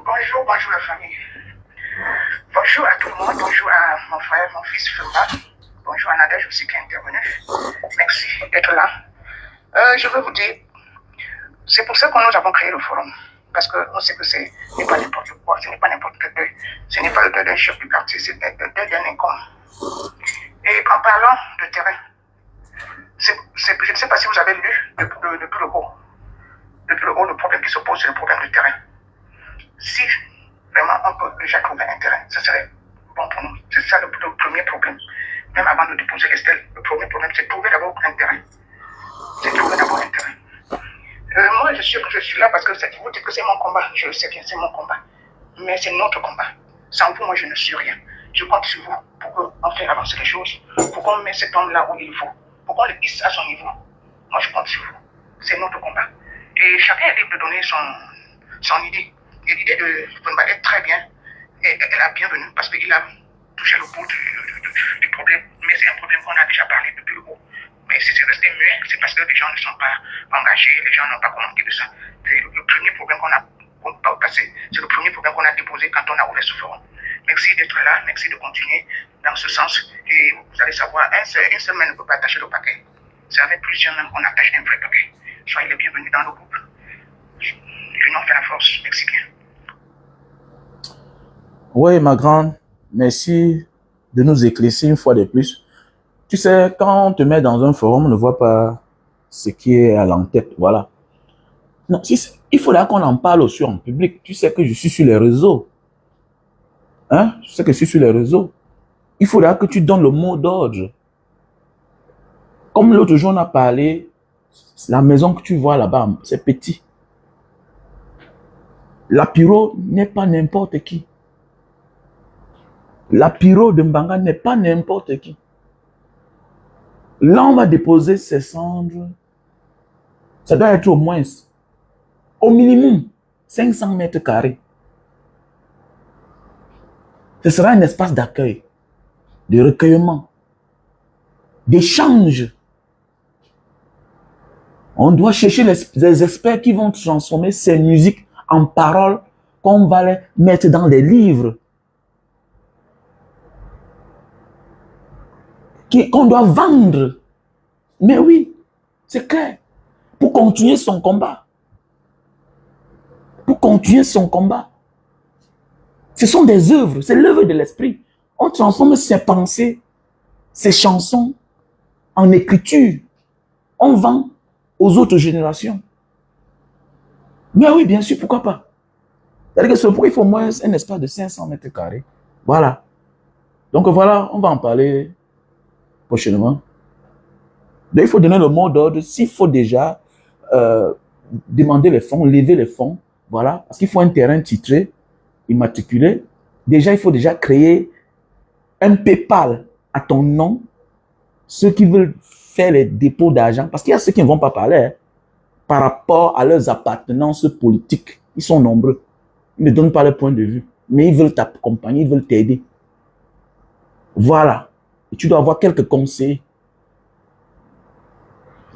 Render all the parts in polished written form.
Bonjour, bonjour la famille. Bonjour à tout le monde, bonjour à mon frère, mon fils Fema. Bonjour à Nadège aussi qui est intervenu. Merci d'être là. Je veux vous dire, c'est pour ça que nous avons créé le forum. Parce qu'on sait que ce n'est pas n'importe quoi, ce n'est pas n'importe quel deuil. Ce n'est pas le deuil d'un chef du parti, c'est le deuil d'un income. Et en parlant de terrain, je ne sais pas si vous avez lu depuis le haut. Depuis le haut, le problème qui se pose, c'est le problème de terrain. Si vraiment on peut déjà trouver un terrain, ce serait bon pour nous. C'est ça le premier problème. Même avant de déposer les stèles, le premier problème, c'est trouver d'abord un terrain. C'est trouver d'abord un terrain. Moi, je suis là parce que vous dites que c'est mon combat. Je le sais bien, c'est mon combat. Mais c'est notre combat. Sans vous, moi, je ne suis rien. Je compte sur vous pour qu'on fasse avancer les choses, pour qu'on mette cet homme là où il faut, pour qu'on le hisse à son niveau. Moi, je compte sur vous. C'est notre combat. Et chacun est libre de donner son idée. Et l'idée de Fema est très bien. Et elle est bienvenue parce qu'il a touché le bout du problème. Mais c'est un problème qu'on a déjà parlé depuis le haut. Mais si c'est resté muet, c'est parce que les gens ne sont pas engagés, les gens n'ont pas commenté de ça. Le premier problème qu'on a passé, c'est le premier problème qu'on a déposé quand on a ouvert ce forum. Merci d'être là, merci de continuer dans ce sens. Et vous allez savoir, une seule main ne peut pas attacher le paquet. C'est avec plusieurs mains qu'on attache un vrai paquet. Soyez les bienvenus dans le groupe. L'union fait la force. Merci bien. Oui, ma grande, merci de nous éclaircir une fois de plus. Tu sais, quand on te met dans un forum, on ne voit pas ce qui est à l'entête, voilà. Non, il faudra qu'on en parle aussi en public. Tu sais que je suis sur les réseaux. Hein? Tu sais que je suis sur les réseaux. Il faudra que tu donnes le mot d'ordre. Comme l'autre jour, on a parlé, la maison que tu vois là-bas, c'est petit. La Piro n'est pas n'importe qui. La Piro de Mbanga n'est pas n'importe qui. Là, on va déposer ses cendres. Ça doit être au moins, au minimum, 500 mètres carrés. Ce sera un espace d'accueil, de recueillement, d'échange. On doit chercher les experts qui vont transformer ces musiques en paroles qu'on va les mettre dans des livres. Qu'on doit vendre. Mais oui, c'est clair. Pour continuer son combat. Pour continuer son combat. Ce sont des œuvres, c'est l'œuvre de l'esprit. On transforme ses pensées, ses chansons en écriture. On vend aux autres générations. Mais oui, bien sûr, pourquoi pas? C'est-à-dire que c'est pourquoi il faut au moins un espace de 500 mètres carrés. Voilà. Donc voilà, on va en parler prochainement. Donc, il faut donner le mot d'ordre. S'il faut déjà demander les fonds, lever les fonds, voilà, parce qu'il faut un terrain titré, immatriculé. Déjà, il faut déjà créer un PayPal à ton nom. Ceux qui veulent faire les dépôts d'argent, parce qu'il y a ceux qui ne vont pas parler hein, par rapport à leurs appartenances politiques. Ils sont nombreux. Ils ne donnent pas leur point de vue, mais ils veulent t'accompagner, ils veulent t'aider. Voilà. Et tu dois avoir quelques conseils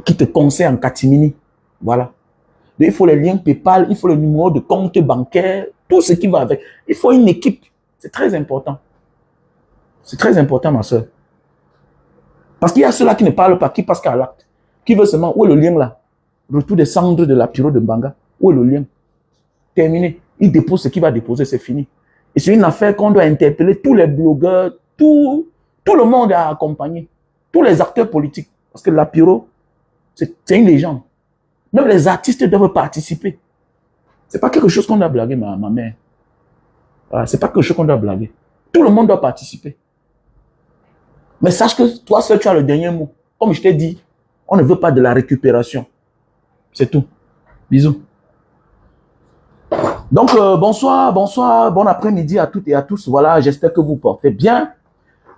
qui te conseillent en catimini. Voilà. Donc, il faut les liens PayPal, il faut le numéro de compte bancaire, tout ce qui va avec. Il faut une équipe. C'est très important. C'est très important, ma soeur. Parce qu'il y a ceux-là qui ne parlent pas, qui passent qu'à l'acte. Qui veulent seulement, où est le lien là? Retour des cendres de la Piro de Mbanga. Où est le lien? Terminé. Il dépose ce qu'il va déposer, c'est fini. Et c'est une affaire qu'on doit interpeller tous les blogueurs, tout le monde à accompagner. Tous les acteurs politiques. Parce que la Piro, c'est une légende. Même les artistes doivent participer. C'est pas quelque chose qu'on doit blaguer, ma mère. Voilà, c'est pas quelque chose qu'on doit blaguer. Tout le monde doit participer. Mais sache que toi seul, tu as le dernier mot. Comme je t'ai dit, on ne veut pas de la récupération. C'est tout. Bisous. Donc, bonsoir, bon après-midi à toutes et à tous. Voilà, j'espère que vous portez bien.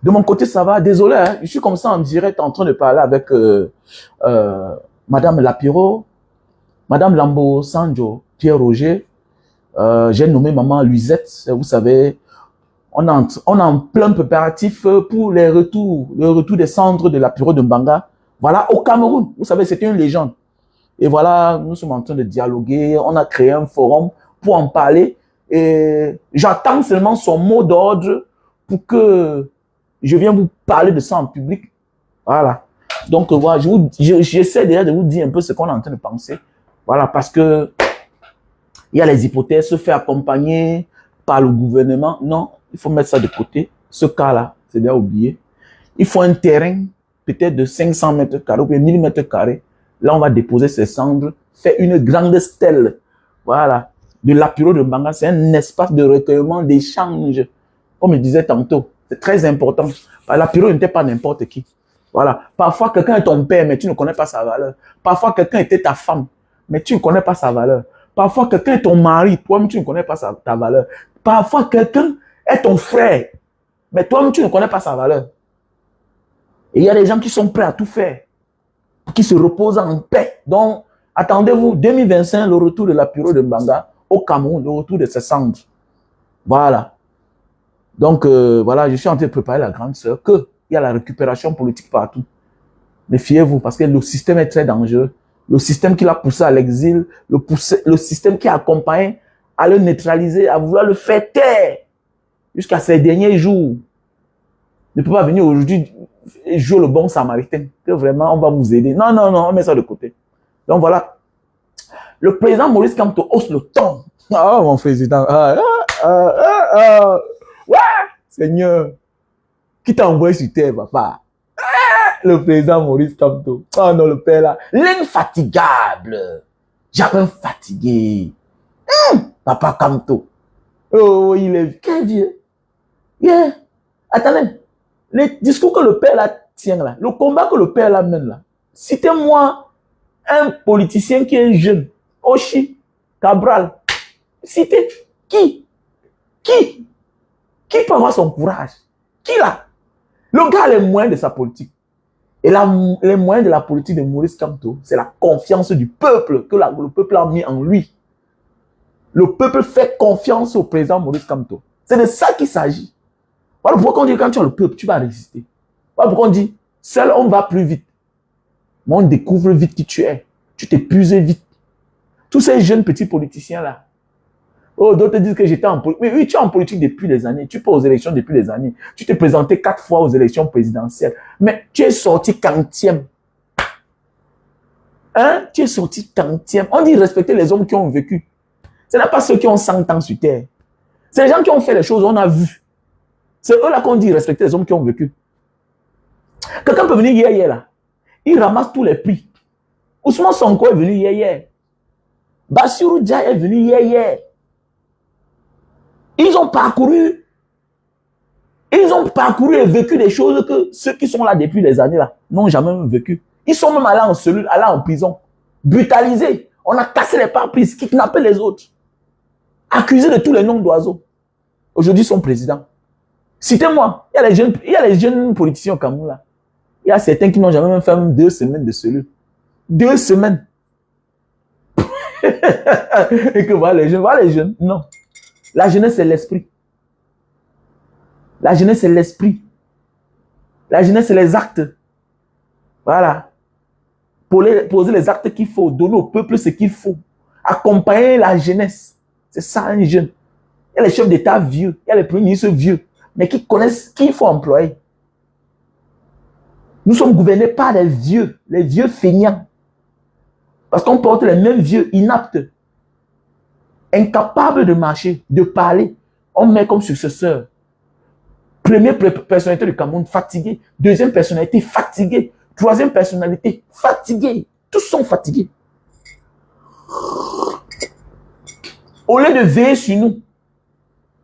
De mon côté, ça va. Désolé, hein, je suis comme ça en direct en train de parler avec Madame Lapiro, Madame Lambo Sanjo, Pierre Roger. J'ai nommé Maman Luisette. Vous savez, on est en plein préparatif pour le retour des cendres de Lapiro de Mbanga. Voilà, au Cameroun. Vous savez, c'était une légende. Et voilà, nous sommes en train de dialoguer. On a créé un forum pour en parler. Et j'attends seulement son mot d'ordre pour que je vienne vous parler de ça en public. Voilà. Donc, voilà, j'essaie déjà de vous dire un peu ce qu'on est en train de penser. Voilà, parce que il y a les hypothèses, se faire accompagner par le gouvernement. Non, il faut mettre ça de côté. Ce cas-là, c'est déjà oublié. Il faut un terrain, peut-être de 500 mètres carrés ou 1000 mètres carrés. Là, on va déposer ces cendres, faire une grande stèle. Voilà. De Lapiro de Mbanga, c'est un espace de recueillement, d'échange. Comme je disais tantôt, c'est très important. Lapiro n'était pas n'importe qui. Voilà. Parfois, quelqu'un est ton père, mais tu ne connais pas sa valeur. Parfois, quelqu'un était ta femme, mais tu ne connais pas sa valeur. Parfois, quelqu'un est ton mari, toi-même, tu ne connais pas ta valeur. Parfois, quelqu'un est ton frère, mais toi-même, tu ne connais pas sa valeur. Et il y a des gens qui sont prêts à tout faire, qui se reposent en paix. Donc, attendez-vous, 2025, le retour de Lapiro de Mbanga au Cameroun, le retour de ses cendres. Voilà. Donc, voilà, je suis en train de préparer la grande sœur, qu'il y a la récupération politique partout. Méfiez-vous, parce que le système est très dangereux. Le système qui l'a poussé à l'exil, le système qui a accompagné à le neutraliser, à vouloir le faire taire jusqu'à ses derniers jours. Ne peut pas venir aujourd'hui jouer le bon samaritain, que vraiment on va vous aider. Non, non, non, on met ça de côté. Donc voilà. Le président Maurice Kamto hausse le ton. Ah, mon président. Ouais, Seigneur. Qui t'a envoyé sur terre, papa? Le président Maurice Kamto. Oh non, le père là. L'infatigable. Jamais fatigué. Papa Kamto. Oh, il est quel vieux. Yeah. Attendez. Le discours que le père là tient là, le combat que le père là mène là, citez-moi un politicien qui est jeune, Oshi, Cabral, citez qui peut avoir son courage? Qui là? Le gars a les moyens de sa politique. Et les moyens de la politique de Maurice Kamto, c'est la confiance du peuple que le peuple a mis en lui. Le peuple fait confiance au président Maurice Kamto. C'est de ça qu'il s'agit. Voilà pourquoi on dit quand tu as le peuple, tu vas résister. Voilà pourquoi on dit, seul on va plus vite. Mais on découvre vite qui tu es. Tu t'épuises vite. Tous ces jeunes petits politiciens là. Oh, d'autres disent que j'étais en politique. Mais oui, tu es en politique depuis des années. Tu pars aux élections depuis des années. Tu t'es présenté 4 fois aux élections présidentielles. Mais tu es sorti 40e. Hein? Tu es sorti 40e. On dit respecter les hommes qui ont vécu. Ce n'est pas ceux qui ont 100 ans sur terre. C'est les gens qui ont fait les choses, on a vu. C'est eux là qu'on dit respecter les hommes qui ont vécu. Quelqu'un peut venir hier là. Il ramasse tous les prix. Ousmane Sonko est venu hier. Bassirou Dia est venu hier. Ils ont parcouru et vécu des choses que ceux qui sont là depuis des années là n'ont jamais vécu. Ils sont même allés en cellule, allés en prison, brutalisés. On a cassé les pare-brises, kidnappé les autres, accusés de tous les noms d'oiseaux. Aujourd'hui, ils sont présidents. Citez-moi, il y a les jeunes politiciens au Cameroun là. Il y a certains qui n'ont jamais même fait 2 semaines de cellule. 2 semaines. Et que voilà les jeunes, non. La jeunesse, c'est l'esprit. La jeunesse, c'est l'esprit. La jeunesse, c'est les actes. Voilà. Poser les actes qu'il faut, donner au peuple ce qu'il faut. Accompagner la jeunesse. C'est ça un jeune. Il y a les chefs d'État vieux, il y a les premiers ministres vieux, mais qui connaissent qui il faut employer. Nous sommes gouvernés par les vieux feignants. Parce qu'on porte les mêmes vieux inaptes, incapables de marcher, de parler. On met comme successeur. Première personnalité du Cameroun, fatiguée. Deuxième personnalité, fatiguée. Troisième personnalité, fatiguée. Tous sont fatigués. Au lieu de veiller sur nous,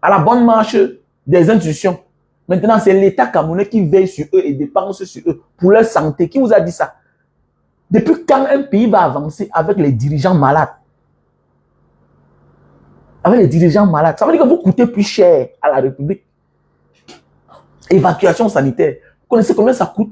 à la bonne marche des institutions, maintenant c'est l'État camerounais qui veille sur eux et dépense sur eux pour leur santé. Qui vous a dit ça? Depuis quand un pays va avancer avec les dirigeants malades? Avec les dirigeants malades, ça veut dire que vous coûtez plus cher à la République. Évacuation sanitaire. Vous connaissez combien ça coûte?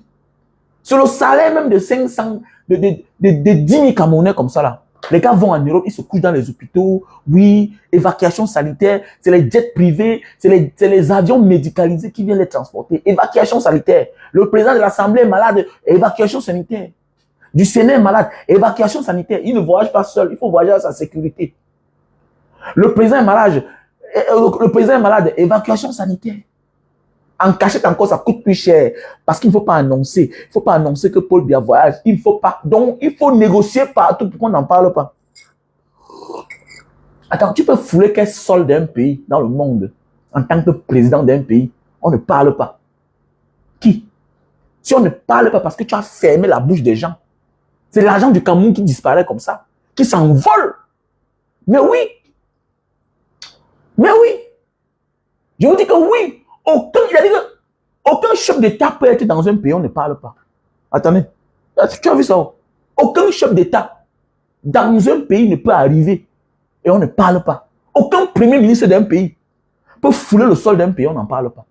Sur le salaire même de 500, de 10 000 Camerounais comme ça là. Les gars vont en Europe, ils se couchent dans les hôpitaux. Oui, évacuation sanitaire, c'est les jets privés, c'est les avions médicalisés qui viennent les transporter. Évacuation sanitaire. Le président de l'Assemblée est malade, évacuation sanitaire. Du Sénat est malade, évacuation sanitaire. Il ne voyage pas seul, il faut voyager à sa sécurité. Le président est malade, évacuation sanitaire. En cachette encore, ça coûte plus cher. Parce qu'il ne faut pas annoncer. Il ne faut pas annoncer que Paul Biya voyage. Il faut pas. Donc, il faut négocier partout pour qu'on n'en parle pas. Attends, tu peux fouler quel sol d'un pays dans le monde en tant que président d'un pays. On ne parle pas. Qui? Si on ne parle pas parce que tu as fermé la bouche des gens, c'est l'argent du Cameroun qui disparaît comme ça, qui s'envole. Mais oui. Mais oui. Je vous dis que oui. Il a dit que aucun chef d'État peut être dans un pays, on ne parle pas. Attendez, tu as vu ça? Aucun chef d'État dans un pays ne peut arriver et on ne parle pas. Aucun premier ministre d'un pays peut fouler le sol d'un pays, on n'en parle pas.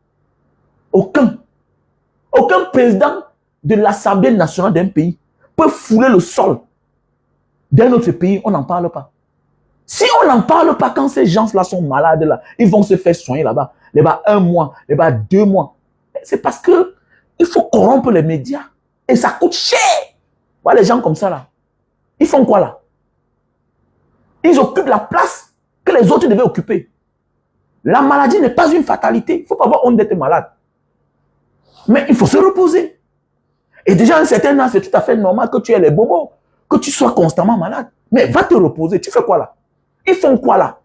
Aucun. Aucun président de l'Assemblée nationale d'un pays peut fouler le sol d'un autre pays, on n'en parle pas. Si on n'en parle pas quand ces gens-là sont malades, là, ils vont se faire soigner là-bas. Là-bas 1 mois, là-bas 2 mois. C'est parce que il faut corrompre les médias. Et ça coûte cher. Voilà les gens comme ça là. Ils font quoi là? Ils occupent la place que les autres devaient occuper. La maladie n'est pas une fatalité. Il ne faut pas avoir honte d'être malade. Mais il faut se reposer. Et déjà à un certain âge, c'est tout à fait normal que tu aies les bobos, que tu sois constamment malade. Mais va te reposer. Tu fais quoi là? Ils font quoi là?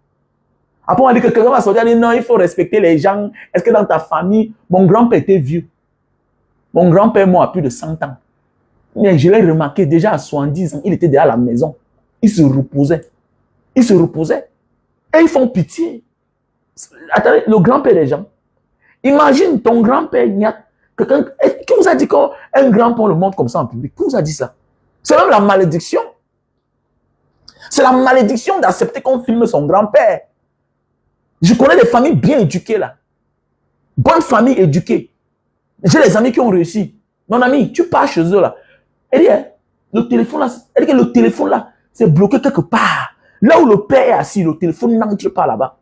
Après, on dit que quelqu'un va sortir et dire non, il faut respecter les gens. Est-ce que dans ta famille, mon grand-père était vieux? Mon grand-père moi a plus de 100 ans. Mais je l'ai remarqué déjà à 70 ans, il était déjà à la maison. Il se reposait. Il se reposait. Et ils font pitié. Attendez, le grand-père des gens. Imagine ton grand-père, il y a quelqu'un. Qui vous a dit qu'un grand-père le montre comme ça en public? Qui vous a dit ça? C'est même la malédiction. C'est la malédiction d'accepter qu'on filme son grand-père. Je connais des familles bien éduquées là. Bonnes familles éduquées. J'ai des amis qui ont réussi. Mon ami, tu pars chez eux là. Elle dit, le téléphone là, elle dit que le téléphone là, c'est bloqué quelque part. Là où le père est assis, le téléphone n'entre pas là-bas.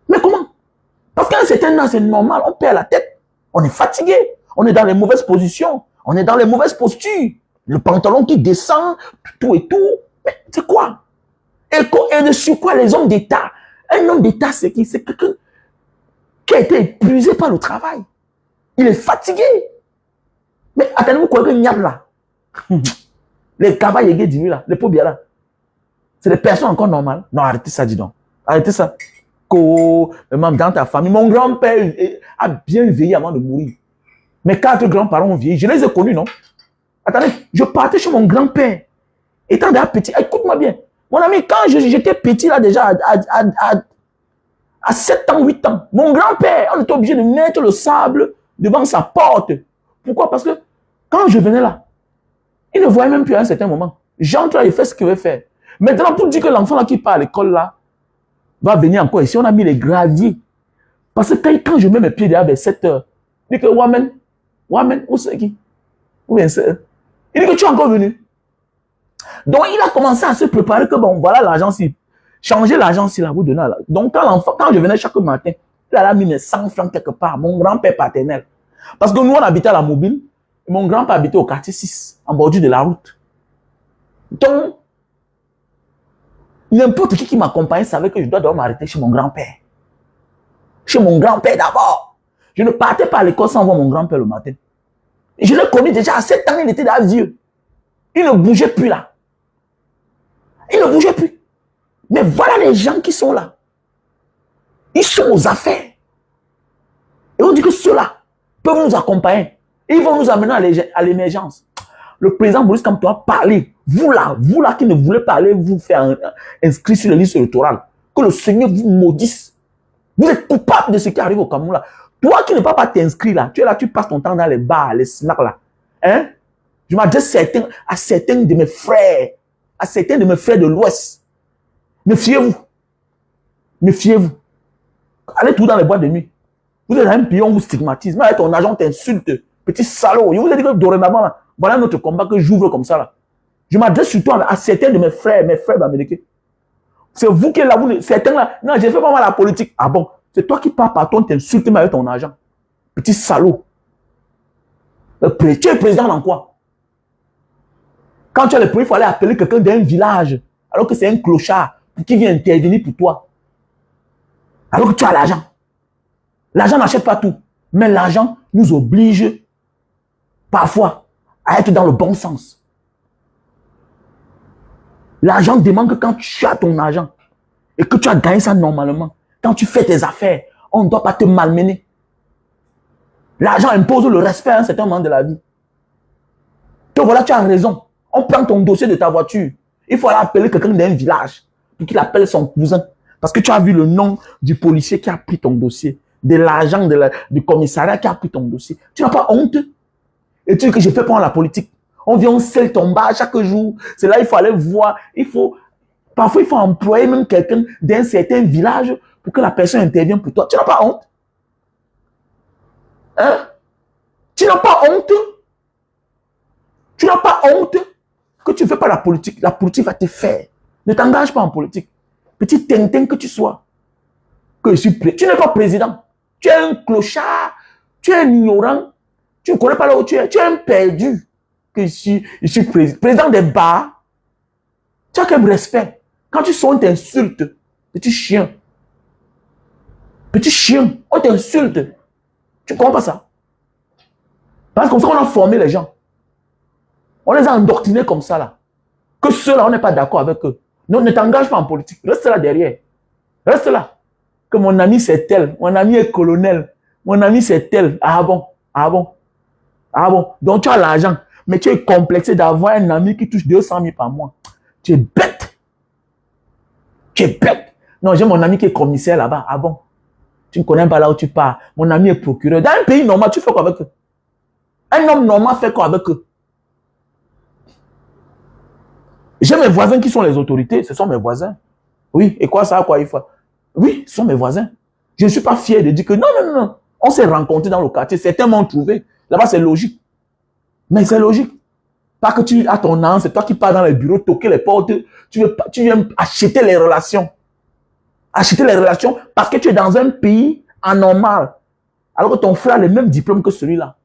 Mais comment? Parce qu'à un certain âge, c'est normal, on perd la tête. On est fatigué. On est dans les mauvaises positions. On est dans les mauvaises postures. Le pantalon qui descend, tout et tout. Mais c'est quoi? Et de sur quoi les hommes d'État? Un homme d'État, c'est qui? C'est quelqu'un qui a été épuisé par le travail. Il est fatigué. Mais attendez-vous quoi que Niab là? Les cavaliers du là, les pauvres là. C'est des personnes encore normales. Non, arrêtez ça, dis donc. Arrêtez ça. Même dans ta famille, mon grand-père a bien veillé avant de mourir. Mes 4 grands-parents ont vieilli. Je les ai connus, non? Attendez, je partais chez mon grand-père. Étant déjà petit, écoute-moi bien. Mon ami, quand j'étais petit là déjà, à 7 ans, 8 ans, mon grand-père, on était obligé de mettre le sable devant sa porte. Pourquoi? Parce que quand je venais là, il ne voyait même plus à un certain moment. J'entre là, il fait ce qu'il veut faire. Maintenant, pour dire que l'enfant là qui part à l'école là, va venir encore ici, on a mis les graviers. Parce que quand je mets mes pieds derrière vers 7 heures, il dit que Wamen, où c'est qui? Où bien c'est? Il dit que tu es encore venu. Donc, il a commencé à se préparer que bon, voilà l'argent ci. Changer l'argent ci là, vous donner là. Donc, quand je venais chaque matin, il a mis mes 100 francs quelque part, mon grand-père paternel. Parce que nous, on habitait à la Mobile, et mon grand-père habitait au quartier 6, en bordure de la route. Donc, n'importe qui m'accompagnait savait que je dois m'arrêter chez mon grand-père. Chez mon grand-père d'abord. Je ne partais pas à l'école sans voir mon grand-père le matin. Et je l'ai connu déjà à 7 ans, il était déjà vieux. Il ne bougeait plus là. Il ne bougeait plus. Mais voilà les gens qui sont là. Ils sont aux affaires. Et on dit que ceux-là peuvent nous accompagner. Ils vont nous amener à l'émergence. Le président Maurice Kamto a parlé. Vous là qui ne voulez parler, vous faire inscrire sur les listes électorales. Que le Seigneur vous maudisse. Vous êtes coupable de ce qui arrive au Cameroun là. Toi qui ne peux pas t'inscrire là, tu es là, tu passes ton temps dans les bars, les snacks là. Hein? Je m'adresse à certains de mes frères, à certains de mes frères de l'Ouest. Méfiez-vous. Méfiez-vous. Allez tout dans les boîtes de nuit. Vous êtes un pays, on vous stigmatise. Même avec ton agent t'insulte. Petit salaud. Je vous ai dit que dorénavant, là, voilà notre combat que j'ouvre comme ça là. Je m'adresse surtout à certains de mes frères américains. C'est vous qui êtes là, certains là. Non, j'ai fait pas mal la politique. Ah bon? C'est toi qui pars par ton t'insulte avec ton argent. Petit salaud. Tu es président dans quoi? Quand tu as le premier, il faut aller appeler quelqu'un d'un village, alors que c'est un clochard qui vient intervenir pour toi. Alors que tu as l'argent. L'argent n'achète pas tout. Mais l'argent nous oblige parfois à être dans le bon sens. L'argent demande que quand tu as ton argent et que tu as gagné ça normalement, quand tu fais tes affaires, on ne doit pas te malmener. L'argent impose le respect à un certain moment de la vie. Donc voilà, tu as raison. On prend ton dossier de ta voiture. Il faut aller appeler quelqu'un d'un village pour qu'il appelle son cousin. Parce que tu as vu le nom du policier qui a pris ton dossier, de l'agent du commissariat qui a pris ton dossier. Tu n'as pas honte? Et tu dis que je fais pas la politique. On vient, on scelle ton bar chaque jour. C'est là, il faut aller voir. Parfois, il faut employer même quelqu'un d'un certain village pour que la personne intervienne pour toi. Tu n'as pas honte? Hein? Tu n'as pas honte? Tu n'as pas honte que tu ne fais pas la politique. La politique va te faire. Ne t'engage pas en politique. Petit tintin que tu sois. Que je suis tu n'es pas président. Tu es un clochard. Tu es un ignorant. Tu ne connais pas là où tu es. Tu es un perdu. Que je suis président des bars. Tu as quel respect. Quand tu sors, on t'insulte. Petit chien. Petit chien. On t'insulte. Tu ne comprends pas ça? Parce qu'on a formé les gens. On les a endoctrinés comme ça là. Que ceux-là, on n'est pas d'accord avec eux. Non, ne t'engage pas en politique. Reste là derrière. Reste là. Que mon ami c'est tel. Mon ami est colonel. Mon ami c'est tel. Ah bon? Ah bon? Ah bon? Donc tu as l'argent. Mais tu es complexé d'avoir un ami qui touche 200 000 par mois. Tu es bête. Tu es bête. Non, j'ai mon ami qui est commissaire là-bas. Ah bon? Tu ne connais pas là où tu pars. Mon ami est procureur. Dans un pays normal, tu fais quoi avec eux? Un homme normal fait quoi avec eux? J'ai mes voisins qui sont les autorités. Ce sont mes voisins. Oui, et quoi ça a quoi il faut? Oui, ce sont mes voisins. Je ne suis pas fier de dire que non, non, non. On s'est rencontrés dans le quartier. Certains m'ont trouvé. Là-bas, c'est logique. Mais c'est logique. Pas que tu as ton âme, c'est toi qui pars dans les bureaux, toquer les portes. Tu viens acheter les relations. Acheter les relations parce que tu es dans un pays anormal. Alors que ton frère a le même diplôme que celui-là.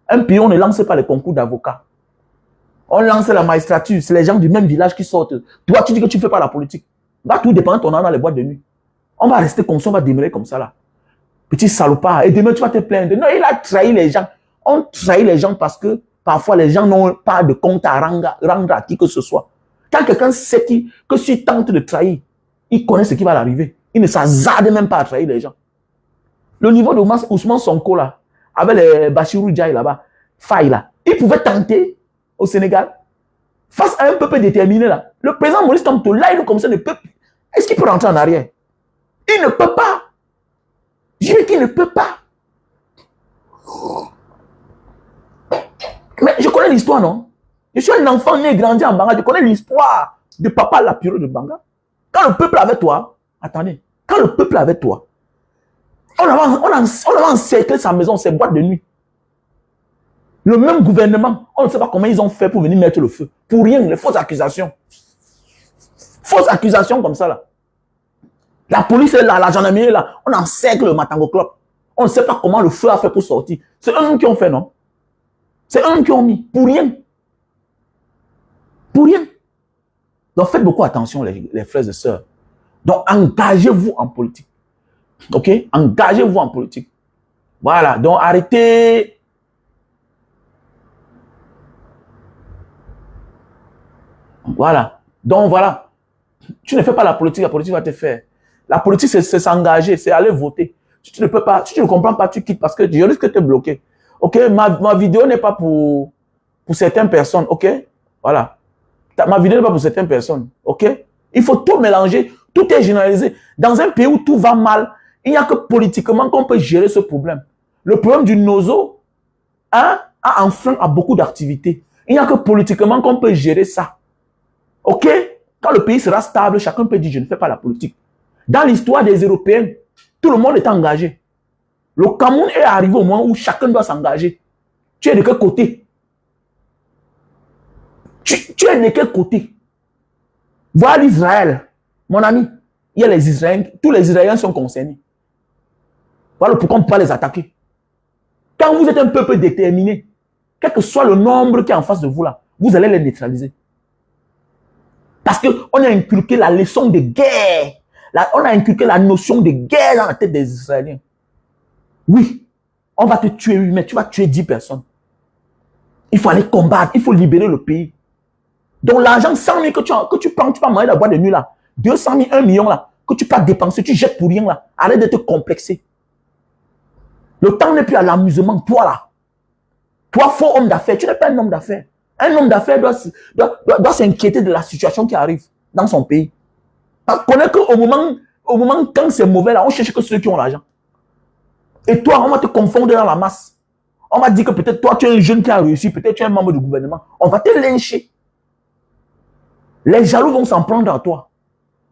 Un pays, on ne lance pas les concours d'avocats. On lance la magistrature. C'est les gens du même village qui sortent. Toi, tu dis que tu ne fais pas la politique. Va tout dépendre de ton âme dans les boîtes de nuit. On va rester comme ça, on va demeurer comme ça là. Petit salopard. Et demain, tu vas te plaindre. Non, il a trahi les gens. On trahit les gens parce que parfois les gens n'ont pas de compte à rendre à qui que ce soit. Quand quelqu'un sait que si tente de trahir, il connaît ce qui va l'arriver. Il ne s'hasarde même pas à trahir les gens. Le niveau de Ousmane Sonko là, avec les Bachirou Diaye là-bas, faille là, il pouvait tenter au Sénégal, face à un peuple déterminé là. Le président Maurice Kamto, là, il est comme ça, ne peut. Est-ce qu'il peut rentrer en arrière? Il ne peut pas. Je dis qu'il ne peut pas. Mais je connais l'histoire, non? Je suis un enfant né, grandi en Banga. Je connais l'histoire de Papa Lapiro de Banga. Quand le peuple avait toi, attendez, quand le peuple avait toi, on avait encerclé sa maison, ses boîtes de nuit. Le même gouvernement, on ne sait pas comment ils ont fait pour venir mettre le feu. Pour rien, les fausses accusations. Fausses accusations comme ça, là. La police est là, la gendarmerie est là. On encercle le Matango Club. On ne sait pas comment le feu a fait pour sortir. C'est eux qui ont fait, non? C'est eux qui ont mis. Pour rien. Pour rien. Donc, faites beaucoup attention, les frères et sœurs. Donc, engagez-vous en politique. OK? Engagez-vous en politique. Voilà. Donc, arrêtez. Voilà. Donc, voilà. Tu ne fais pas la politique va te faire. La politique, c'est s'engager, c'est aller voter. Si tu ne peux pas, si tu ne comprends pas, tu quittes parce que je risque de te bloquer. OK? Ma vidéo n'est pas pour certaines personnes. OK? Voilà. Ma vidéo n'est pas pour certaines personnes. OK? Il faut tout mélanger. Tout est généralisé. Dans un pays où tout va mal, il n'y a que politiquement qu'on peut gérer ce problème. Le problème du nozo a enfreint à beaucoup d'activités. Il n'y a que politiquement qu'on peut gérer ça. OK? Quand le pays sera stable, chacun peut dire, je ne fais pas la politique. Dans l'histoire des Européens, tout le monde est engagé. Le Cameroun est arrivé au moment où chacun doit s'engager. Tu es de quel côté? Tu es de quel côté? Voilà l'Israël. Mon ami, il y a les Israéliens, tous les Israéliens sont concernés. Voilà pourquoi on ne peut pas les attaquer. Quand vous êtes un peuple déterminé, quel que soit le nombre qui est en face de vous là, vous allez les neutraliser. Parce qu'on a inculqué la leçon de guerre. On a inculqué la notion de guerre dans la tête des Israéliens. Oui, on va te tuer, mais tu vas tuer 10 personnes. Il faut aller combattre, il faut libérer le pays. Donc l'argent 100 000 que tu prends, tu vas manger la boîte de nuit là, 200 000, 1 million là, que tu peux dépenser, tu jettes pour rien là. Arrête de te complexer. Le temps n'est plus à l'amusement, toi là. Toi, faux homme d'affaires, tu n'es pas un homme d'affaires. Un homme d'affaires doit s'inquiéter de la situation qui arrive dans son pays. Parce qu'on connaît qu'au moment quand c'est mauvais là, on cherche que ceux qui ont l'argent. Et toi, on va te confondre dans la masse. On va dire que peut-être toi, tu es un jeune qui a réussi, peut-être tu es un membre du gouvernement. On va te lyncher. Les jaloux vont s'en prendre à toi.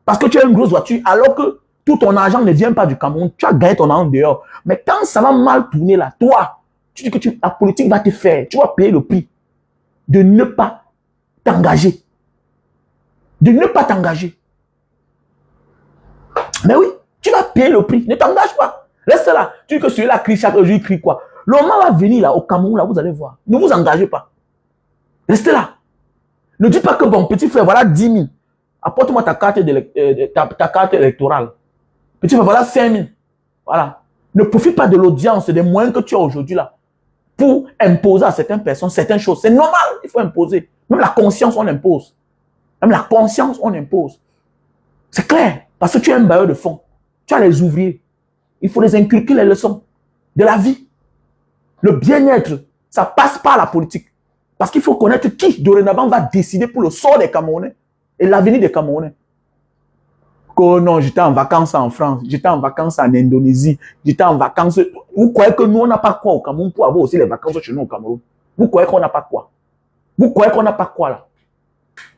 Parce que tu as une grosse voiture, alors que tout ton argent ne vient pas du Cameroun. Tu as gagné ton argent dehors. Mais quand ça va mal tourner là, toi, tu dis que la politique va te faire. Tu vas payer le prix de ne pas t'engager. De ne pas t'engager. Mais oui, tu vas payer le prix. Ne t'engage pas. Reste là. Tu dis que celui-là crie chaque jour, il crie quoi? Le moment va venir là, au Cameroun, là, vous allez voir. Ne vous engagez pas. Restez là. Ne dites pas que bon, petit frère, voilà 10 000. Apporte-moi ta carte électorale. Petit frère, voilà 5 000. Voilà. Ne profite pas de l'audience, des moyens que tu as aujourd'hui là, pour imposer à certaines personnes certaines choses. C'est normal, il faut imposer. Même la conscience, on impose. Même la conscience, on impose. C'est clair. Parce que tu es un bailleur de fonds. Tu as les ouvriers. Il faut les inculquer les leçons de la vie. Le bien-être, ça passe par la politique. Parce qu'il faut connaître qui, dorénavant, va décider pour le sort des Camerounais et l'avenir des Camerounais. Oh non, j'étais en vacances en France, j'étais en vacances en Indonésie, j'étais en vacances... Vous croyez que nous, on n'a pas quoi au Cameroun pour avoir aussi les vacances chez nous au Cameroun? Vous croyez qu'on n'a pas quoi? Vous croyez qu'on n'a pas quoi là?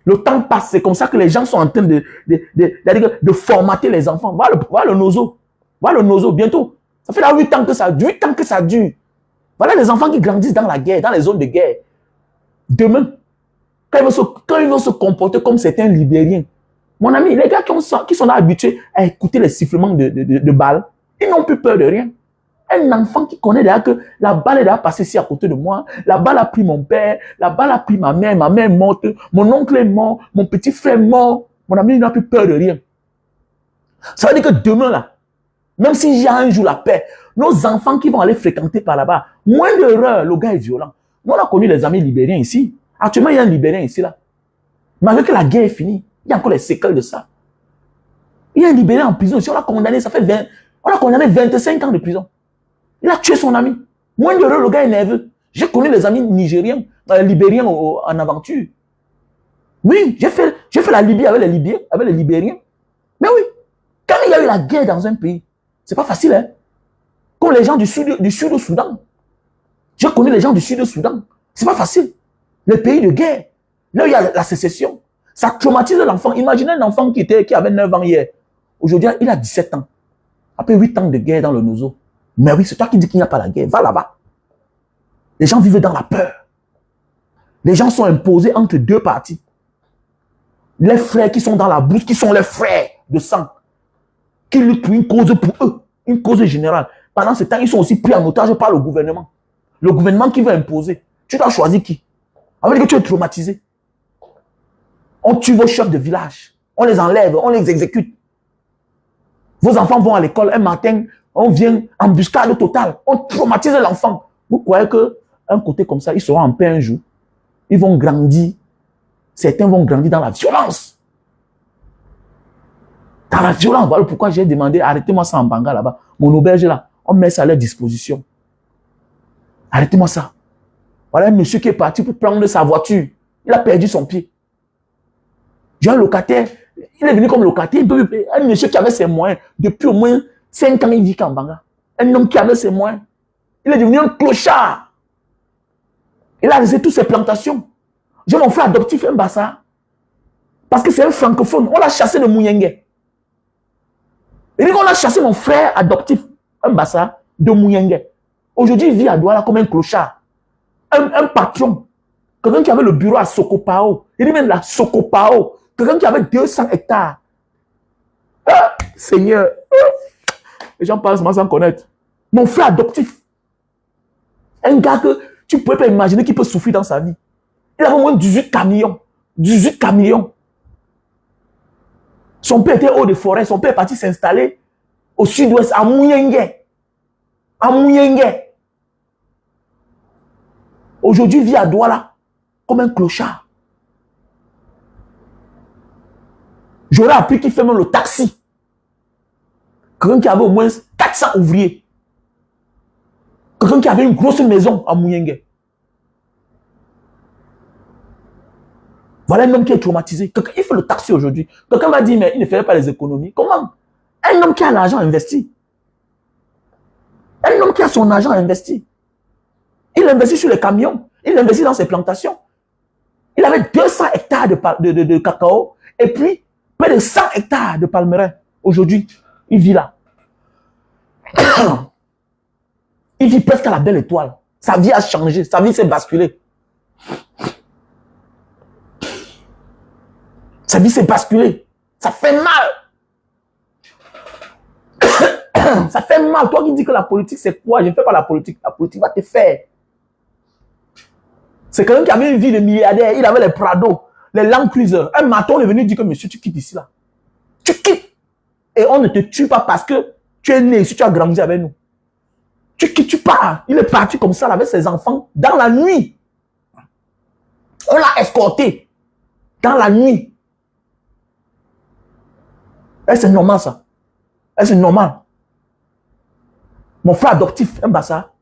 Le temps passe, c'est comme ça que les gens sont en train de formater les enfants. Voilà le nozo. Voilà le nozo, bientôt. Ça fait là 8 ans que ça dure, 8 ans que ça dure. Voilà les enfants qui grandissent dans la guerre, dans les zones de guerre. Demain, quand ils vont se comporter comme certains Libériens, mon ami, les gars qui sont là habitués à écouter les sifflements de balles, ils n'ont plus peur de rien. Un enfant qui connaît déjà que la balle est déjà passée ici à côté de moi, la balle a pris mon père, la balle a pris ma mère est morte, mon oncle est mort, mon petit frère est mort, mon ami n'a plus peur de rien. Ça veut dire que demain là, même s'il y a un jour la paix, nos enfants qui vont aller fréquenter par là-bas, moins d'erreurs, le gars est violent. Nous, on a connu les amis libériens ici. Actuellement, il y a un Libérien ici, là. Malgré que la guerre est finie, il y a encore les séquelles de ça. Il y a un Libérien en prison ici, on l'a condamné, on l'a condamné 25 ans de prison. Il a tué son ami. Moins d'heureux, le gars est nerveux. J'ai connu les amis nigériens, libériens en aventure. Oui, j'ai fait la Libye avec les Libériens. Mais oui, quand il y a eu la guerre dans un pays, c'est pas facile, hein. Comme les gens du sud au Soudan. J'ai connu les gens du sud au Soudan. C'est pas facile. Les pays de guerre. Là, il y a la sécession. Ça traumatise l'enfant. Imaginez un enfant qui avait 9 ans hier. Aujourd'hui, il a 17 ans. Après 8 ans de guerre dans le Nozo. Mais oui, c'est toi qui dis qu'il n'y a pas la guerre. Va là-bas. Les gens vivent dans la peur. Les gens sont imposés entre deux parties. Les frères qui sont dans la bourse, qui sont les frères de sang, qui luttent pour une cause pour eux, une cause générale. Pendant ce temps, ils sont aussi pris en otage par le gouvernement. Le gouvernement qui veut imposer. Tu dois choisir qui? Avec que tu es traumatisé. On tue vos chefs de village. On les enlève, on les exécute. Vos enfants vont à l'école un matin, on vient embuscade totale. On traumatise l'enfant. Vous croyez qu'un côté comme ça, ils seront en paix un jour? Ils vont grandir. Certains vont grandir dans la violence. Dans la violence. Voilà pourquoi j'ai demandé, arrêtez-moi ça en Banga là-bas. Mon auberge là, on met ça à leur disposition. Arrêtez-moi ça. Voilà un monsieur qui est parti pour prendre sa voiture. Il a perdu son pied. J'ai un locataire, Il est venu comme locataire, un monsieur qui avait ses moyens. Depuis au moins 5 ans, il vit qu'en Banga. Un homme qui avait ses moyens. Il est devenu un clochard. Il a laissé toutes ses plantations. J'ai mon frère adoptif, un bassa. Parce que c'est un francophone. On l'a chassé de Mouyengue. Il dit qu'on a chassé mon frère adoptif, un bassa, de Mouyengue. Aujourd'hui, il vit à Douala comme un clochard. Un patron. Quelqu'un qui avait le bureau à Sokopao. Il dit même la Sokopao. Quelqu'un qui avait 200 hectares. Ah, Seigneur. Les gens parlent sans connaître. Mon frère adoptif. Un gars que tu ne pouvais pas imaginer qu'il peut souffrir dans sa vie. Il avait au moins 18 camions. 18 camions. Son père était haut de forêt. Son père est parti s'installer au sud-ouest, à Mouyengue. À Mouyengue. Aujourd'hui, il vit à Douala comme un clochard. J'aurais appris qu'il fait même le taxi. Quelqu'un qui avait au moins 400 ouvriers. Quelqu'un qui avait une grosse maison à Mouyengue. Voilà un homme qui est traumatisé. Il fait le taxi aujourd'hui. Quelqu'un va dire, mais il ne fait pas les économies. Comment? Un homme qui a l'argent investi. Un homme qui a son argent investi. Il investit sur les camions. Il investit dans ses plantations. Il avait 200 hectares de cacao. Et puis, près de 100 hectares de palmerin. Aujourd'hui, il vit là. Il vit presque à la belle étoile. Sa vie a changé. Sa vie s'est basculée. Sa vie s'est basculée. Ça fait mal. Ça fait mal. Toi qui dis que la politique, c'est quoi? Je ne fais pas la politique. La politique va te faire. C'est quelqu'un qui avait une vie de milliardaire. Il avait les Prado, les Land Cruiser. Un matin, on est venu dire que monsieur, tu quittes ici là. Tu quittes. Et on ne te tue pas parce que tu es né ici, tu as grandi avec nous. Tu quittes, tu pars. Il est parti comme ça là, avec ses enfants dans la nuit. On l'a escorté dans la nuit. Est-ce normal ça? Est-ce normal? Mon frère adoptif, un bassa.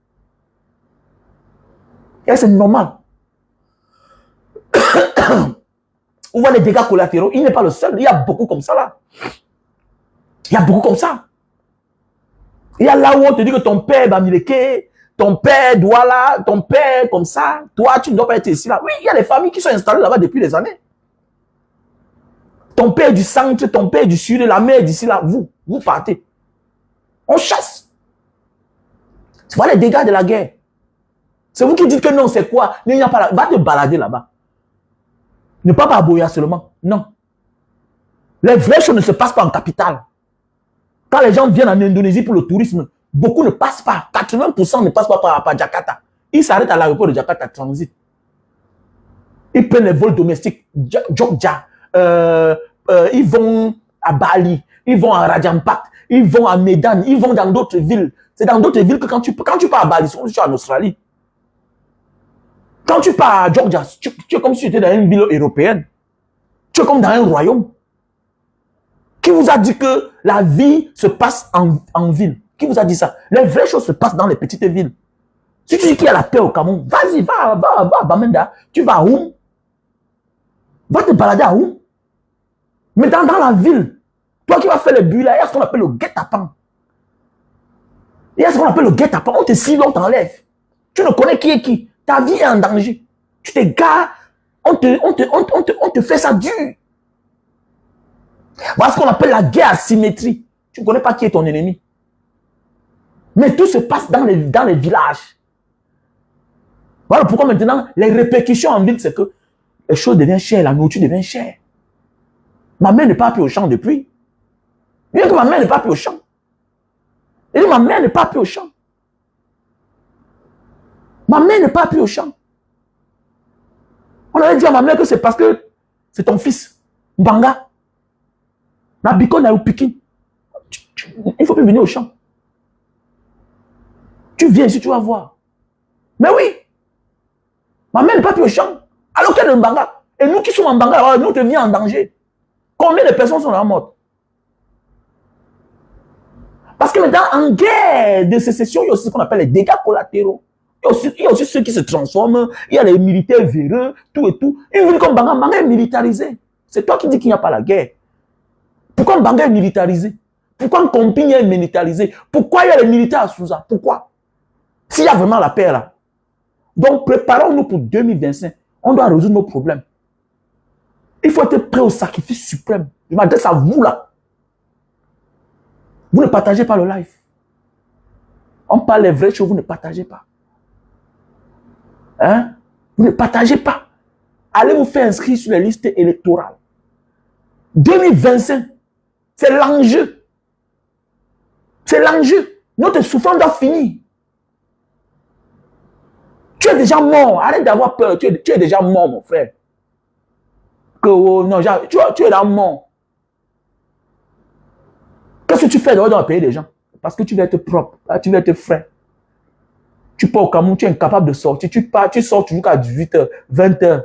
Est-ce normal? On voit les dégâts collatéraux. Il n'est pas le seul. Il y a beaucoup comme ça là. Il y a beaucoup comme ça. Il y a là où on te dit que ton père Bamileke, ton père Douala, ton père comme ça. Toi, tu ne dois pas être ici là. Oui, il y a des familles qui sont installées là-bas depuis des années. Ton père du centre, ton père du sud, la mère d'ici là. Vous partez. On chasse. Voilà les dégâts de la guerre. C'est vous qui dites que non, c'est quoi? Il n'y a pas là. Va te balader là-bas. Ne pas à Boya seulement. Non. Les vraies choses ne se passent pas en capitale. Quand les gens viennent en Indonésie pour le tourisme, beaucoup ne passent pas. 80% ne passent pas par Jakarta. Ils s'arrêtent à l'aéroport de Jakarta Transit. Ils prennent les vols domestiques. Jogja. Ils vont à Bali. Ils vont à Rajampat. Ils vont à Medan. Ils vont dans d'autres villes. C'est dans d'autres villes que quand tu pars à Bali, tu es en Australie. Quand tu pars à Georgia, tu es comme si tu étais dans une ville européenne. Tu es comme dans un royaume. Qui vous a dit que la vie se passe en ville? Qui vous a dit ça? Les vraies choses se passent dans les petites villes. Si tu dis qu'il y a la paix au Cameroun, vas-y, va à Bamenda. Tu vas à Oum. Va te balader à Oum. Mais dans la ville, toi qui vas faire les buts là, il y a ce qu'on appelle le guet-apens. Il y a ce qu'on appelle le guet-apens. On te cible, on t'enlève. Tu ne connais qui est qui. Ta vie est en danger. Tu t'égares, on te fait ça dur. Voilà ce qu'on appelle la guerre à symétrie. Tu ne connais pas qui est ton ennemi. Mais tout se passe dans les villages. Voilà pourquoi maintenant, les répercussions en ville, c'est que les choses deviennent chères, la nourriture devient chère. Ma mère n'est pas plus au champ depuis. Bien que ma mère n'est pas plus au champ. Et ma mère n'est pas plus au champ. Ma mère n'est pas plus au champ. On avait dit à ma mère que c'est parce que c'est ton fils. Mbanga. Nabiko na Pikin. Il ne faut plus venir au champ. Tu viens ici, tu vas voir. Mais oui. Ma mère n'est pas plus au champ. Alors qu'elle est en Mbanga. Et nous qui sommes en Mbanga, nous on devient en danger. Combien de personnes sont là mortes? Parce que maintenant, en guerre de sécession, il y a aussi ce qu'on appelle les dégâts collatéraux. Il y a aussi ceux qui se transforment. Il y a les militaires véreux, tout et tout. Une ville comme Banga est militarisée. C'est toi qui dis qu'il n'y a pas la guerre. Pourquoi Mbanga est militarisé? Pourquoi Nkompigne est militarisé? Pourquoi il y a les militaires à Souza? Pourquoi? S'il y a vraiment la paix là. Donc, préparons-nous pour 2025. On doit résoudre nos problèmes. Il faut être prêt au sacrifice suprême. Je m'adresse à vous là. Vous ne partagez pas le live. On parle les vraies choses, vous ne partagez pas. Hein? Vous ne partagez pas. Allez vous faire inscrire sur les listes électorales. 2025, c'est l'enjeu. C'est l'enjeu. Notre souffrance doit finir. Tu es déjà mort. Arrête d'avoir peur. Tu es déjà mort, mon frère. Que, oh, non, tu es là mort. Qu'est-ce que tu fais dans le pays des gens? Parce que tu vas être propre. Là, tu vas être frais. Tu pars au Cameroun, tu es incapable de sortir. Tu sors toujours à 18h, 20h.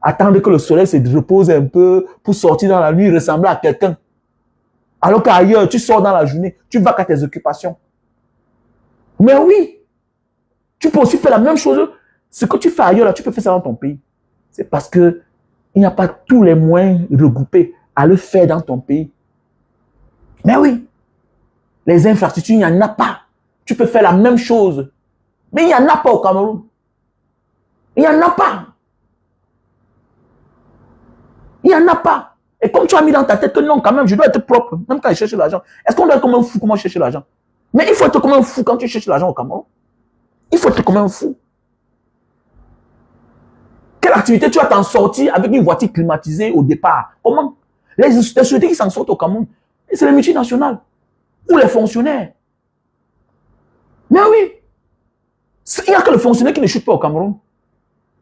Attendre que le soleil se repose un peu pour sortir dans la nuit, ressembler à quelqu'un. Alors qu'ailleurs, tu sors dans la journée, tu vas qu'à tes occupations. Mais oui, tu peux aussi faire la même chose. Ce que tu fais ailleurs, là, tu peux faire ça dans ton pays. C'est parce que il n'y a pas tous les moyens regroupés à le faire dans ton pays. Mais oui, les infrastructures, il n'y en a pas. Tu peux faire la même chose. Mais il n'y en a pas au Cameroun. Il n'y en a pas. Il n'y en a pas. Et comme tu as mis dans ta tête que non, quand même, je dois être propre, même quand je cherche l'argent. Est-ce qu'on doit être comme un fou comment chercher l'argent? Mais il faut être comme un fou quand tu cherches l'argent au Cameroun. Il faut être comme un fou. Quelle activité tu vas t'en sortir avec une voiture climatisée au départ? Comment? Les sociétés qui s'en sortent au Cameroun, c'est les multinationales. Ou les fonctionnaires. Mais oui. Il n'y a que le fonctionnaire qui ne chute pas au Cameroun.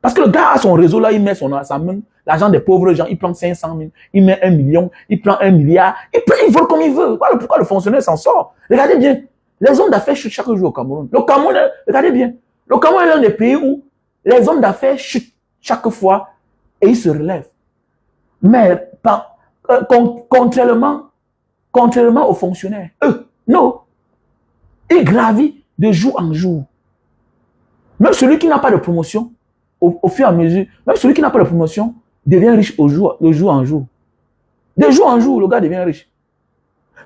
Parce que le gars a son réseau là, il met sa main, l'argent des pauvres gens, il prend 500 000, il met 1 million, il prend 1 milliard, il vole comme il veut. Voilà pourquoi le fonctionnaire s'en sort. Regardez bien, les hommes d'affaires chutent chaque jour au Cameroun. Le Cameroun, regardez bien, le Cameroun est l'un des pays où les hommes d'affaires chutent chaque fois et ils se relèvent. Mais contrairement aux fonctionnaires, eux, non, ils gravissent de jour en jour. Même celui qui n'a pas de promotion, au fur et à mesure, même celui qui n'a pas de promotion devient riche de jour en jour. De jour en jour, le gars devient riche.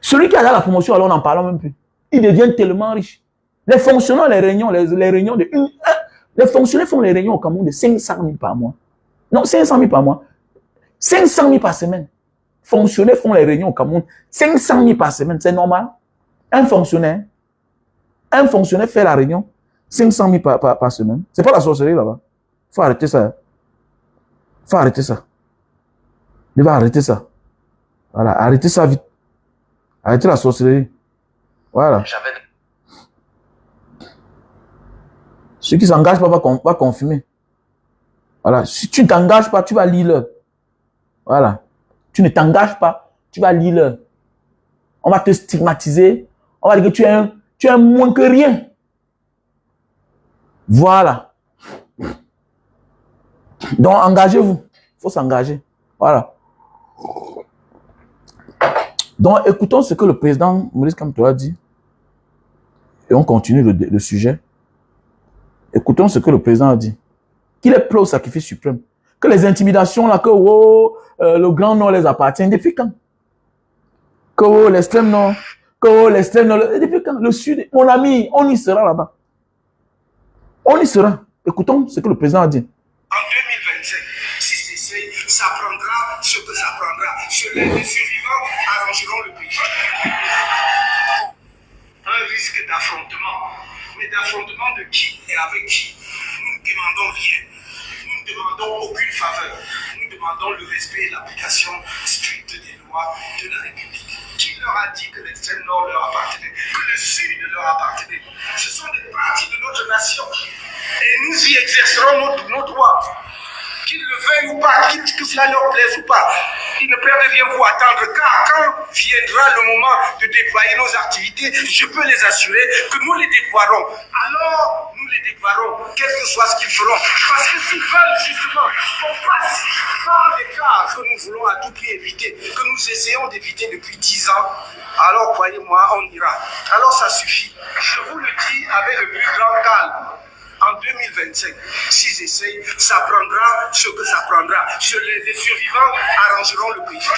Celui qui a la promotion, alors on n'en parle même plus. Il devient tellement riche. Les fonctionnaires, les réunions les fonctionnaires font les réunions au Cameroun de 500 000 par mois. Non, 500 000 par mois. 500 000 par semaine. Fonctionnaires font les réunions au Cameroun. 500 000 par semaine, c'est normal. Un fonctionnaire fait la réunion 500 000 par semaine. C'est pas la sorcellerie là-bas. Faut arrêter ça. Faut arrêter ça. Il va arrêter ça. Voilà, arrêtez ça vite. Arrêtez la sorcellerie. Voilà. Ceux qui ne s'engagent pas va confirmer. Voilà. Si tu ne t'engages pas, tu vas lire l'heure. Voilà. Tu ne t'engages pas, tu vas lire l'heure. On va te stigmatiser. On va dire que tu es moins que rien. Voilà. Donc, engagez-vous. Il faut s'engager. Voilà. Donc, écoutons ce que le président Maurice Kamto a dit. Et on continue le sujet. Écoutons ce que le président a dit. Qu'il est prêt au sacrifice suprême. Que les intimidations, là, que le Grand Nord les appartient. Depuis quand? Que l'extrême Nord, depuis quand? Le Sud, mon ami, on y sera là-bas. On y sera. Écoutons ce que le président a dit. En 2025, si c'est ça prendra ce que ça prendra. Les survivants arrangeront le pays. Un risque d'affrontement. Mais d'affrontement de qui et avec qui? Nous ne demandons rien. Nous ne demandons aucune faveur. Nous demandons le respect et l'application stricte des lois de la République. Qui leur a dit que l'extrême nord leur appartenait, que le sud leur appartenait? Ce sont des parties de notre nation. Et nous y exercerons nos droits. Qu'ils le veuillent ou pas, que cela leur plaise ou pas. Ils ne peuvent rien vous attendre, car quand viendra le moment de déployer nos activités, je peux les assurer que nous les déploierons. Alors, nous les déploierons, quel que soit ce qu'ils feront. Parce que s'ils veulent justement qu'on passe par des cas que nous voulons à tout prix éviter, que nous essayons d'éviter depuis 10 ans, alors croyez-moi, on ira. Alors ça suffit. Je vous le dis avec le plus grand calme. en 2025, s'ils essayent, ça prendra ce que ça prendra. Les survivants arrangeront le pays.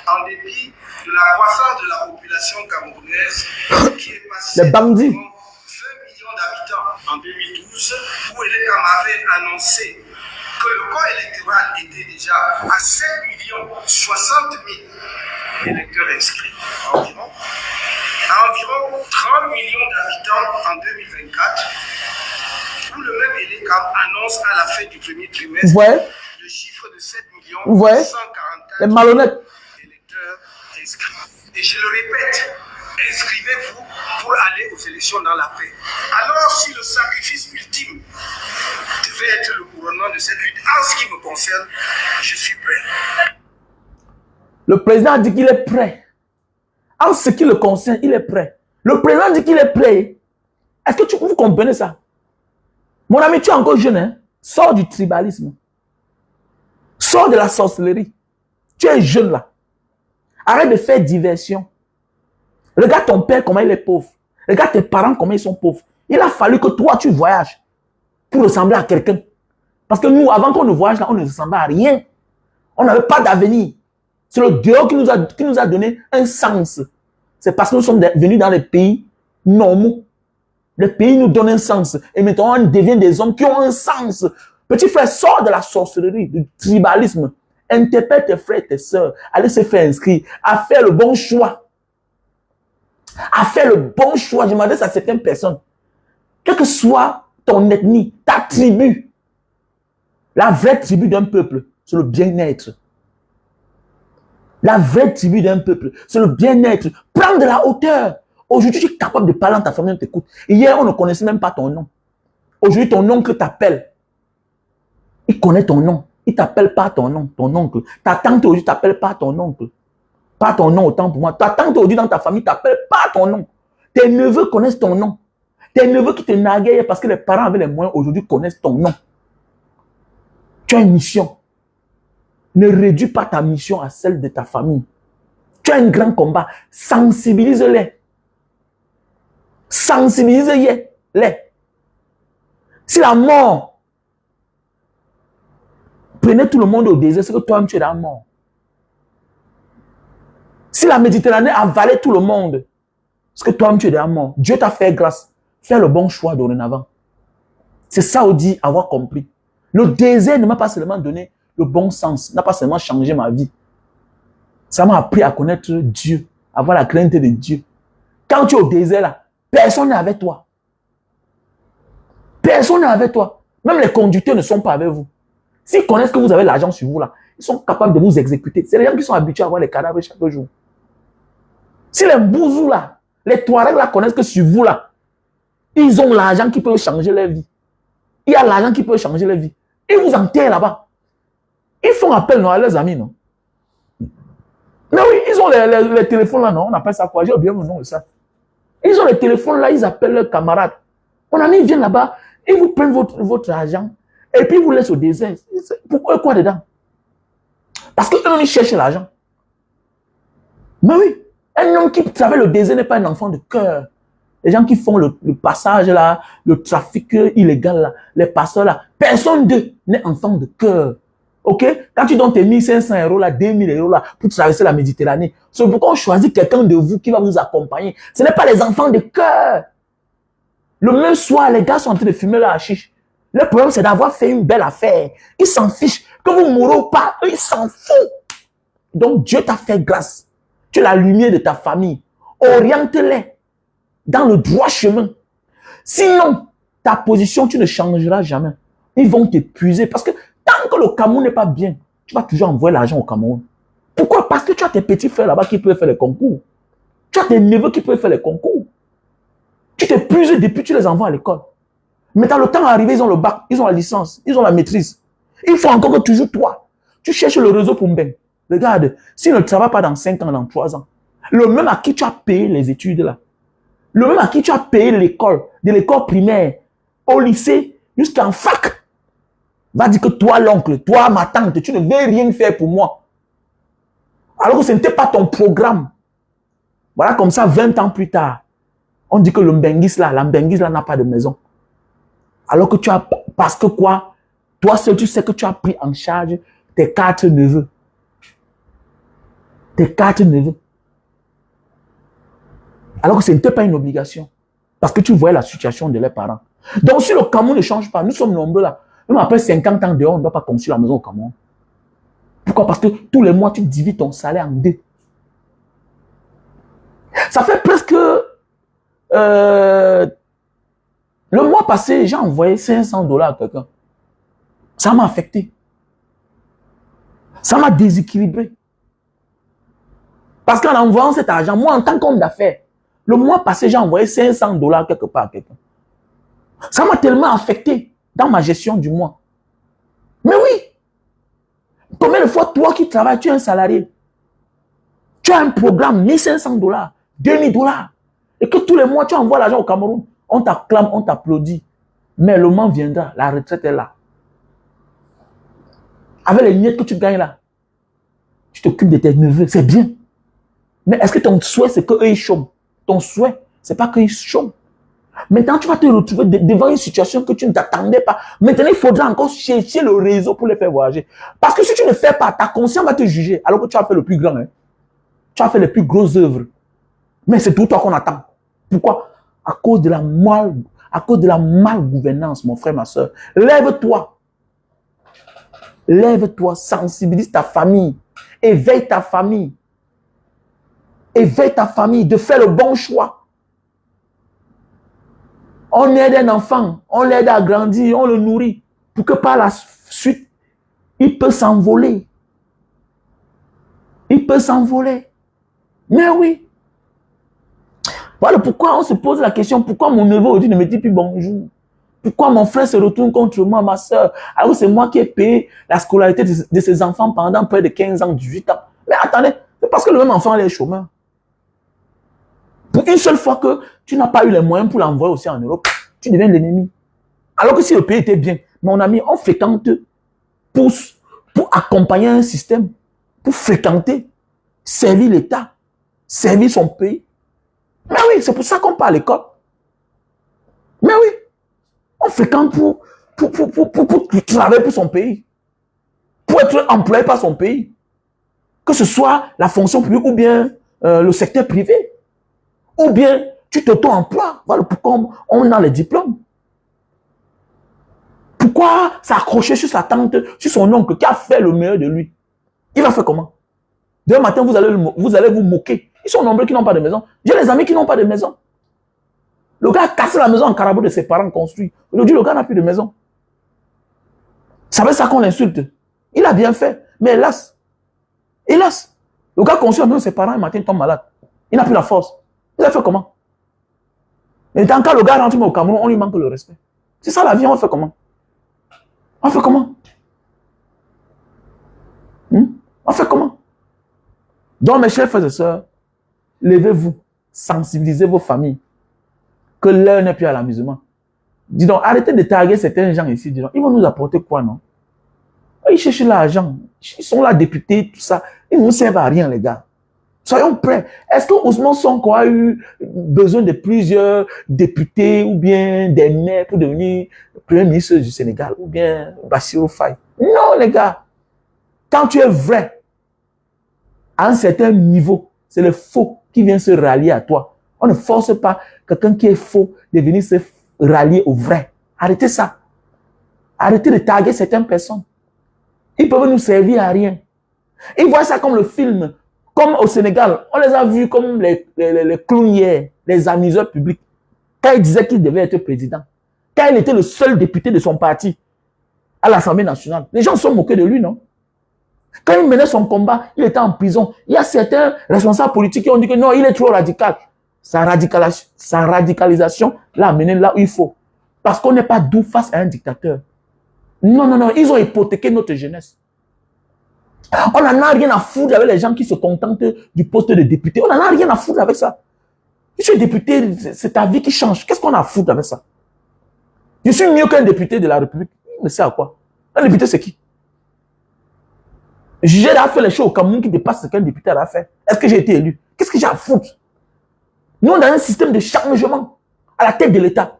En dépit de la croissance de la population camerounaise, qui est passée les bandits. 20 millions d'habitants en 2012, où Elekam avait annoncé que le corps électoral était déjà à 7 millions 60 000 électeurs inscrits environ. À environ 30 millions d'habitants en 2024, où le même Elekam annonce à la fin du premier trimestre le chiffre de 7 millions 144 les malhonnêtes électeurs inscrits. Et je le répète, inscrivez-vous pour aller aux élections dans la paix. Alors, si le sacrifice ultime devait être le couronnement de cette lutte, en ce qui me concerne, je suis prêt. Le président a dit qu'il est prêt. En ce qui le concerne, il est prêt. Le président dit qu'il est prêt. Est-ce que vous comprenez ça? Mon ami, tu es encore jeune, hein? Sors du tribalisme. Sors de la sorcellerie. Tu es jeune là. Arrête de faire diversion. Regarde ton père comment il est pauvre. Regarde tes parents comment ils sont pauvres. Il a fallu que toi tu voyages pour ressembler à quelqu'un. Parce que nous, avant qu'on ne voyage là, on ne ressemblait à rien. On n'avait pas d'avenir. C'est le dehors qui nous a donné un sens. C'est parce que nous sommes venus dans les pays normaux. Les pays nous donnent un sens. Et maintenant, on devient des hommes qui ont un sens. Petit frère, sors de la sorcellerie, du tribalisme. Interpelle tes frères et tes sœurs. Allez se faire inscrire. À faire le bon choix. À faire le bon choix. Je m'adresse à certaines personnes. Quelle que soit ton ethnie, ta tribu, la vraie tribu d'un peuple, c'est le bien-être. La vraie tribu d'un peuple, c'est le bien-être. Prends de la hauteur. Aujourd'hui, tu es capable de parler dans ta famille, on t'écoute. Hier, on ne connaissait même pas ton nom. Aujourd'hui, ton oncle t'appelle. Il connaît ton nom. Il ne t'appelle pas ton nom, ton oncle. Ta tante aujourd'hui ne t'appelle pas ton oncle. Pas ton nom autant pour moi. Ta tante aujourd'hui dans ta famille ne t'appelle pas ton nom. Tes neveux connaissent ton nom. Tes neveux qui te narguaient parce que les parents avaient les moyens aujourd'hui connaissent ton nom. Tu as une mission. Ne réduis pas ta mission à celle de ta famille. Tu as un grand combat. Sensibilise-les. Sensibilise-les. Si la mort prenait tout le monde au désert, c'est que toi-même tu es dans la mort. Si la Méditerranée avalait tout le monde, c'est que toi-même tu es dans la mort. Dieu t'a fait grâce. Fais le bon choix dorénavant. C'est ça on dit avoir compris. Le désert ne m'a pas seulement donné le bon sens, n'a pas seulement changé ma vie. Ça m'a appris à connaître Dieu, à avoir la crainte de Dieu. Quand tu es au désert là, personne n'est avec toi. Personne n'est avec toi. Même les conducteurs ne sont pas avec vous. S'ils connaissent que vous avez l'argent sur vous là, ils sont capables de vous exécuter. C'est les gens qui sont habitués à voir les cadavres chaque jour. Si les bouzous là, les Touaregs là connaissent que sur vous là, ils ont l'argent qui peut changer leur vie. Il y a l'argent qui peut changer leur vie. Ils vous enterrent là-bas. Ils font appel non, à leurs amis, non? Mais oui, ils ont les téléphones là, non? On appelle ça quoi? J'ai oublié mon nom de ça. Ils ont les téléphones là, ils appellent leurs camarades. Mon ami, ils viennent là-bas, ils vous prennent votre argent et puis ils vous laissent au désert. Pourquoi quoi dedans? Parce qu'eux, ils cherchent l'argent. Mais oui, un homme qui travaille le désert n'est pas un enfant de cœur. Les gens qui font le passage là, le trafic illégal là, les passeurs là, personne d'eux n'est enfant de cœur. Ok? Quand tu donnes tes 1500 € là, 2000 € là, pour traverser la Méditerranée, c'est pourquoi on choisit quelqu'un de vous qui va vous accompagner. Ce n'est pas les enfants de cœur. Le même soir, les gars sont en train de fumer leur hashish. Le problème, c'est d'avoir fait une belle affaire. Ils s'en fichent. Que vous mourrez ou pas, ils s'en foutent. Donc, Dieu t'a fait grâce. Tu es la lumière de ta famille. Oriente-les dans le droit chemin. Sinon, ta position, tu ne changeras jamais. Ils vont t'épuiser parce que tant que le Cameroun n'est pas bien, tu vas toujours envoyer l'argent au Cameroun. Pourquoi? Parce que tu as tes petits frères là-bas qui peuvent faire les concours. Tu as tes neveux qui peuvent faire les concours. Tu t'épuises depuis tu les envoies à l'école. Mais dans le temps arrivé, ils ont le bac, ils ont la licence, ils ont la maîtrise. Il faut encore que toujours toi, tu cherches le réseau pour Mbeng. Regarde, s'il ne travaille pas dans 5 ans, dans 3 ans, le même à qui tu as payé les études là, le même à qui tu as payé l'école, de l'école primaire, au lycée, jusqu'en fac, va dire que toi, l'oncle, toi, ma tante, tu ne veux rien faire pour moi. Alors que ce n'était pas ton programme. Voilà, comme ça, 20 ans plus tard, on dit que le Mbengis là, la Mbengis là n'a pas de maison. Alors que tu as, parce que quoi? Toi seul, tu sais que tu as pris en charge tes 4 neveux. Tes 4 neveux. Alors que ce n'était pas une obligation. Parce que tu voyais la situation de leurs parents. Donc si le Cameroun ne change pas, nous sommes nombreux là. Même après 50 ans dehors, on ne doit pas construire la maison au Cameroun. Pourquoi? Parce que tous les mois, tu divises ton salaire en 2. Ça fait presque... le mois passé, j'ai envoyé 500 $ à quelqu'un. Ça m'a affecté. Ça m'a déséquilibré. Parce qu'en envoyant cet argent, moi, en tant qu'homme d'affaires, le mois passé, j'ai envoyé 500 $ quelque part à quelqu'un. Ça m'a tellement affecté dans ma gestion du mois. Mais oui, combien de fois, toi qui travailles, tu es un salarié, tu as un programme, 1500 $, 2000 $, et que tous les mois, tu envoies l'argent au Cameroun, on t'acclame, on t'applaudit. Mais le moment viendra, la retraite est là. Avec les miettes que tu gagnes là, tu t'occupes de tes neveux, c'est bien. Mais est-ce que ton souhait, c'est qu'eux, ils chôment? Ton souhait, c'est pas qu'ils chôment. Maintenant, tu vas te retrouver devant une situation que tu ne t'attendais pas. Maintenant, il faudra encore chercher le réseau pour les faire voyager. Parce que si tu ne fais pas, ta conscience va te juger, alors que tu as fait le plus grand. Hein. Tu as fait les plus grosses œuvres. Mais c'est tout toi qu'on attend. Pourquoi? À cause de la malgouvernance, mon frère, ma soeur. Lève-toi. Lève-toi, sensibilise ta famille. Éveille ta famille. Éveille ta famille de faire le bon choix. On aide un enfant, on l'aide à grandir, on le nourrit. Pour que par la suite, il peut s'envoler. Il peut s'envoler. Mais oui. Voilà pourquoi on se pose la question, pourquoi mon neveu aujourd'hui ne me dit plus bonjour? Pourquoi mon frère se retourne contre moi, ma soeur? Alors c'est moi qui ai payé la scolarité de ses enfants pendant près de 15 ans, 18 ans. Mais attendez, c'est parce que le même enfant est chômeur. Pour une seule fois que tu n'as pas eu les moyens pour l'envoyer aussi en Europe, tu deviens l'ennemi. Alors que si le pays était bien, mon ami, on fréquente pour accompagner un système, pour fréquenter, servir l'État, servir son pays. Mais oui, c'est pour ça qu'on part à l'école. Mais oui, on fréquente pour travailler pour son pays, pour être employé par son pays, que ce soit la fonction publique ou bien le secteur privé. Ou bien, tu t'auto-emploies. Voilà pourquoi on a les diplômes. Pourquoi s'accrocher sur sa tante, sur son oncle qui a fait le meilleur de lui? Il va faire comment? Demain matin, vous allez vous moquer. Ils sont nombreux qui n'ont pas de maison. J'ai des amis qui n'ont pas de maison. Le gars a cassé la maison en carabo de ses parents construits. Aujourd'hui, le gars n'a plus de maison. Ça veut ça qu'on l'insulte. Il a bien fait. Mais hélas, le gars construit la maison de ses parents, un matin, il tombe malade. Il n'a plus la force. Il a fait comment? Et tant que le gars rentre au Cameroun, on lui manque le respect. C'est ça la vie, on fait comment? On fait comment? On fait comment? Donc mes chers frères et sœurs, levez-vous, sensibilisez vos familles, que l'heure n'est plus à l'amusement. Dis donc, arrêtez de taguer certains gens ici, dis donc, ils vont nous apporter quoi, non? Ils cherchent l'argent, ils sont là députés, tout ça, ils ne nous servent à rien, les gars. Soyons prêts. Est-ce que Ousmane Sonko a eu besoin de plusieurs députés ou bien des maires pour devenir premier ministre du Sénégal ou bien Bassirou Faye? Non, les gars. Quand tu es vrai, à un certain niveau, c'est le faux qui vient se rallier à toi. On ne force pas quelqu'un qui est faux de venir se rallier au vrai. Arrêtez ça. Arrêtez de taguer certaines personnes. Ils peuvent nous servir à rien. Ils voient ça comme le film. Comme au Sénégal, on les a vus comme les clowns hier, les amuseurs publics. Quand il disait qu'il devait être président, quand il était le seul député de son parti à l'Assemblée nationale, les gens se sont moqués de lui, non? Quand il menait son combat, il était en prison. Il y a certains responsables politiques qui ont dit que non, il est trop radical. Sa radicalisation l'a amené là où il faut. Parce qu'on n'est pas doux face à un dictateur. Non, non, non, ils ont hypothéqué notre jeunesse. On n'en a rien à foutre avec les gens qui se contentent du poste de député. On n'en a rien à foutre avec ça. Si tu es député, c'est ta vie qui change. Qu'est-ce qu'on a à foutre avec ça? Je suis mieux qu'un député de la République. Mais c'est à quoi? Un député, c'est qui? J'ai fait les choses au Cameroun qui dépassent ce qu'un député a fait. Est-ce que j'ai été élu? Qu'est-ce que j'ai à foutre? Nous, on a un système de changement à la tête de l'État.